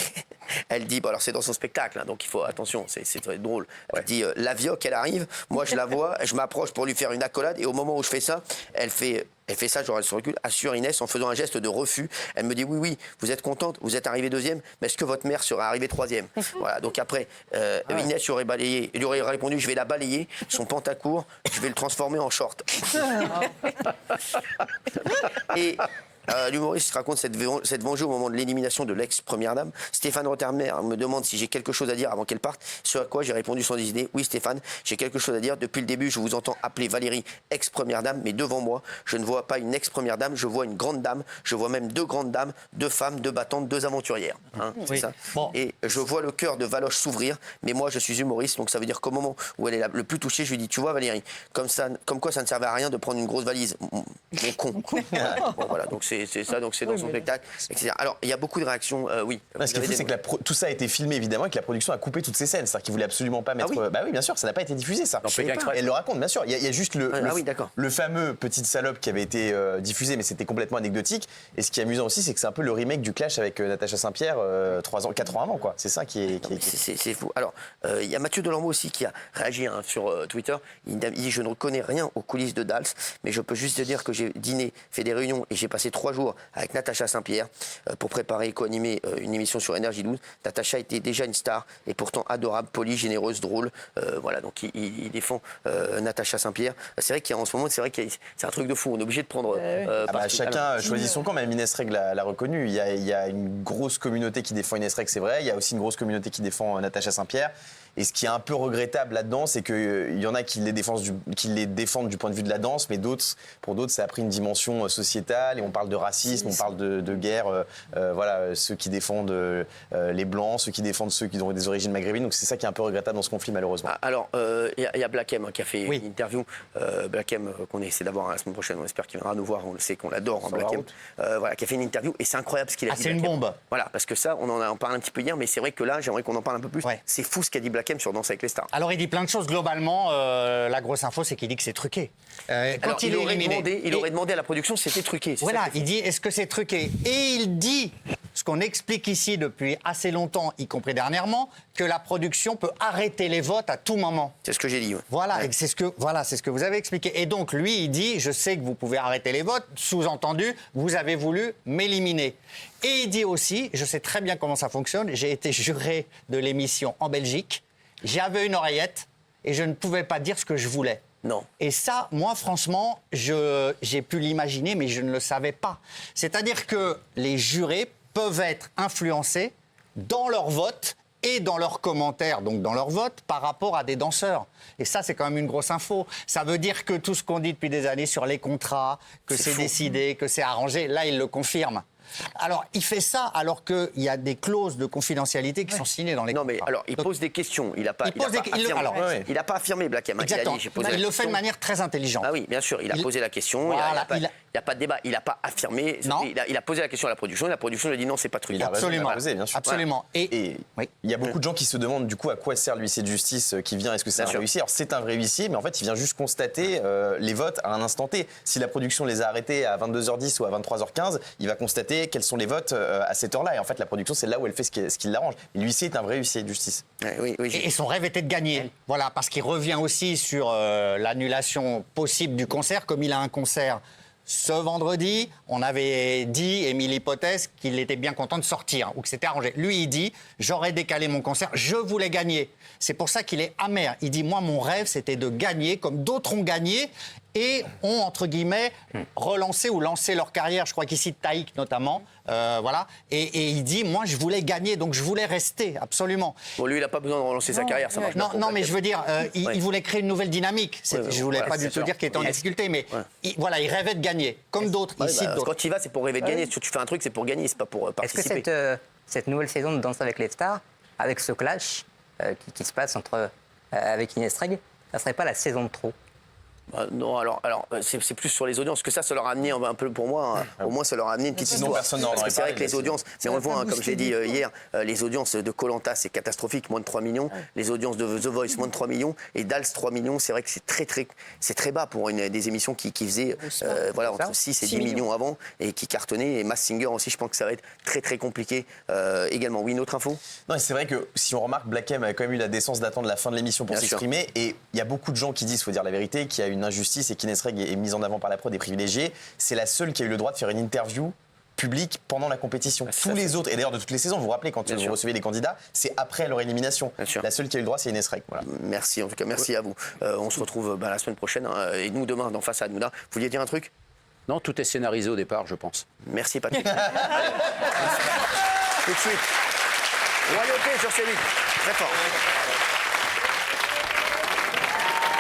elle dit, bon alors c'est dans son spectacle, hein, donc il faut, attention, c'est très drôle. Elle dit, la Vioque, elle arrive, moi je la vois, je m'approche pour lui faire une accolade, et au moment où je fais ça, elle fait ça, j'aurai le recul, assure Inès en faisant un geste de refus. Elle me dit, oui, vous êtes contente, vous êtes arrivée deuxième, mais est-ce que votre mère serait arrivée troisième? Voilà, donc après, Inès lui aurait répondu, je vais la balayer, son pantacourt, je vais le transformer en short. Et... l'humoriste raconte cette vengée au moment de l'élimination de l'ex-première dame. Stéphane Rothenberg me demande si j'ai quelque chose à dire avant qu'elle parte. Ce à quoi j'ai répondu sans hésiter. Oui Stéphane, j'ai quelque chose à dire. Depuis le début, je vous entends appeler Valérie ex-première dame, mais devant moi, je ne vois pas une ex-première dame, je vois une grande dame. Je vois même 2 grandes dames, 2 femmes, 2 battantes, 2 aventurières. Hein, c'est ça. Bon. Et je vois le cœur de Valoche s'ouvrir, mais moi je suis humoriste, donc ça veut dire qu'au moment où elle est le plus touchée, je lui dis, tu vois Valérie, comme quoi ça ne servait à rien de prendre une grosse valise. Mon con. Bon, voilà, donc c'est ça, donc c'est dans son spectacle, etc. Alors, il y a beaucoup de réactions, oui. Ce qui est fou, c'est que tout ça a été filmé, évidemment, et que la production a coupé toutes ces scènes. C'est-à-dire qu'ils voulaient absolument pas mettre... Bah oui, bien sûr, ça n'a pas été diffusé, ça. Elle le raconte, bien sûr. Il y a juste le fameux Petite salope qui avait été diffusé, mais c'était complètement anecdotique. Et ce qui est amusant aussi, c'est que c'est un peu le remake du clash avec Natacha Saint-Pierre 4 ans avant, quoi. C'est ça qui est... C'est fou. Alors, il y a Mathieu Delambeau aussi qui a réagi sur Twitter. Il dit, je ne reconnais rien aux coulisses de Dals, mais je peux juste te dire que j'ai dîné, fait des réunions, et j'ai passé 3 jours avec Natacha Saint-Pierre pour préparer et co-animer une émission sur Énergie 12. Natacha était déjà une star et pourtant adorable, polie, généreuse, drôle. Voilà, donc il défend Natacha Saint-Pierre. C'est vrai qu'en ce moment, c'est un truc de fou. On est obligé de prendre... chacun choisit son camp. Même Inès Reg l'a reconnu. Il y a une grosse communauté qui défend Inès Reg, c'est vrai. Il y a aussi une grosse communauté qui défend Natacha Saint-Pierre. Et ce qui est un peu regrettable là-dedans, c'est qu'il y en a qui les défendent du point de vue de la danse, mais pour d'autres, ça a pris une dimension sociétale. Et on parle de racisme, on parle de guerre. Voilà, ceux qui défendent les Blancs, ceux qui défendent ceux qui ont des origines maghrébines. Donc c'est ça qui est un peu regrettable dans ce conflit, malheureusement. Alors, il y a Black M qui a fait une interview. Black M, qu'on essaie d'avoir la semaine prochaine. On espère qu'il viendra nous voir. On le sait qu'on l'adore, Black M. Voilà, qui a fait une interview. Et c'est incroyable ce qu'il a dit. C'est une bombe. Voilà, parce que ça, on en parle un petit peu hier, mais c'est vrai que là, j'aimerais qu'on en parle un peu plus. C'est fou ce qu'a dit Black M sur Danse avec les stars. Alors il dit plein de choses. Globalement, la grosse info, c'est qu'il dit que c'est truqué. Quand il aurait demandé à la production si c'était truqué. Voilà, il dit est-ce que c'est truqué? Et il dit, ce qu'on explique ici depuis assez longtemps, y compris dernièrement, que la production peut arrêter les votes à tout moment. C'est ce que j'ai dit. Voilà, et c'est ce que vous avez expliqué. Et donc lui, il dit, je sais que vous pouvez arrêter les votes, sous-entendu, vous avez voulu m'éliminer. Et il dit aussi, je sais très bien comment ça fonctionne, j'ai été juré de l'émission en Belgique. J'avais une oreillette et je ne pouvais pas dire ce que je voulais. Non. Et ça, moi, franchement, j'ai pu l'imaginer, mais je ne le savais pas. C'est-à-dire que les jurés peuvent être influencés dans leur vote et dans leurs commentaires, donc dans leur vote, par rapport à des danseurs. Et ça, c'est quand même une grosse info. Ça veut dire que tout ce qu'on dit depuis des années sur les contrats, que c'est décidé, que c'est arrangé, là, il le confirme. Alors, il fait ça alors qu'il y a des clauses de confidentialité qui sont signées dans les contrats. Non, mais alors, il pose des questions. Il n'a pas affirmé, Black M. Exactement. Il le fait de manière très intelligente. Ah oui, bien sûr. Il a posé la question. Voilà, il n'y a pas de débat. Il n'a pas affirmé. Non. Il a posé la question à la production. Et la production lui a dit non, c'est pas truqué. Absolument. Bien sûr. Absolument. Et il y a beaucoup de gens qui se demandent du coup à quoi sert l'huissier de justice qui vient. Est-ce que c'est un vrai huissier? Alors, c'est un vrai huissier, mais en fait, il vient juste constater les votes à un instant T. Si la production les a arrêtés à 22h10 ou à 23h15, il va constater quels sont les votes à cette heure-là. Et en fait, la production, c'est là où elle fait ce qui l'arrange. Et l'huissier est un vrai huissier de justice. Et son rêve était de gagner. Voilà, parce qu'il revient aussi sur l'annulation possible du concert. Comme il a un concert ce vendredi, on avait dit, émis l'hypothèse, qu'il était bien content de sortir, ou que c'était arrangé. Lui, il dit, j'aurais décalé mon concert, je voulais gagner. C'est pour ça qu'il est amer. Il dit, moi, mon rêve, c'était de gagner, comme d'autres ont gagné, et ont, entre guillemets, relancé ou lancé leur carrière. Je crois qu'il cite Taïk, notamment. Voilà. Et il dit, moi, je voulais gagner, donc je voulais rester, absolument. Bon, lui, il n'a pas besoin de relancer sa carrière, ça marche pas. Non, mais je veux dire, il voulait créer une nouvelle dynamique. Je ne voulais pas du tout dire qu'il était en difficulté, mais il rêvait de gagner, comme d'autres. Il cite d'autres. Quand tu y vas, c'est pour rêver de gagner. Si tu fais un truc, c'est pour gagner, c'est pas pour participer. Est-ce que cette nouvelle saison de Danse avec les stars, avec ce clash qui se passe avec Inès Reg, ça serait pas la saison de trop? Non, alors c'est plus sur les audiences, que ça leur a amené un peu pour moi, au moins ça leur a amené une petite Sinon, histoire. personne n'en Parce que aurait c'est vrai parlé, que les audiences, mais on le voit, comme je l'ai dit hier, les audiences de Koh-Lanta, c'est catastrophique, moins de 3 millions. Les audiences de The Voice, moins de 3 millions. Et Dals, 3 millions, c'est vrai que c'est très bas pour des émissions qui faisaient entre 6 et 10 millions avant et qui cartonnaient. Et Masked Singer aussi, je pense que ça va être très très compliqué également. Oui, une autre info ? Non, c'est vrai que si on remarque, Black M a quand même eu la décence d'attendre la fin de l'émission pour s'exprimer. Et il y a beaucoup de gens qui disent, il faut dire la vérité, qu'il y a une injustice et qu'Inesreg est mise en avant par la prod des privilégiés. C'est la seule qui a eu le droit de faire une interview publique pendant la compétition. Tous les autres, et d'ailleurs de toutes les saisons, vous vous rappelez, quand vous recevez des candidats, c'est après leur élimination. La seule qui a eu le droit, c'est Inesreg. Voilà. Merci, en tout cas, merci à vous. On se retrouve la semaine prochaine, et nous demain dans Face à Hanouna. Vous vouliez dire un truc ? Non, tout est scénarisé au départ, je pense. Merci, Patrick. Tout de suite. Royauté sur C8. Très fort.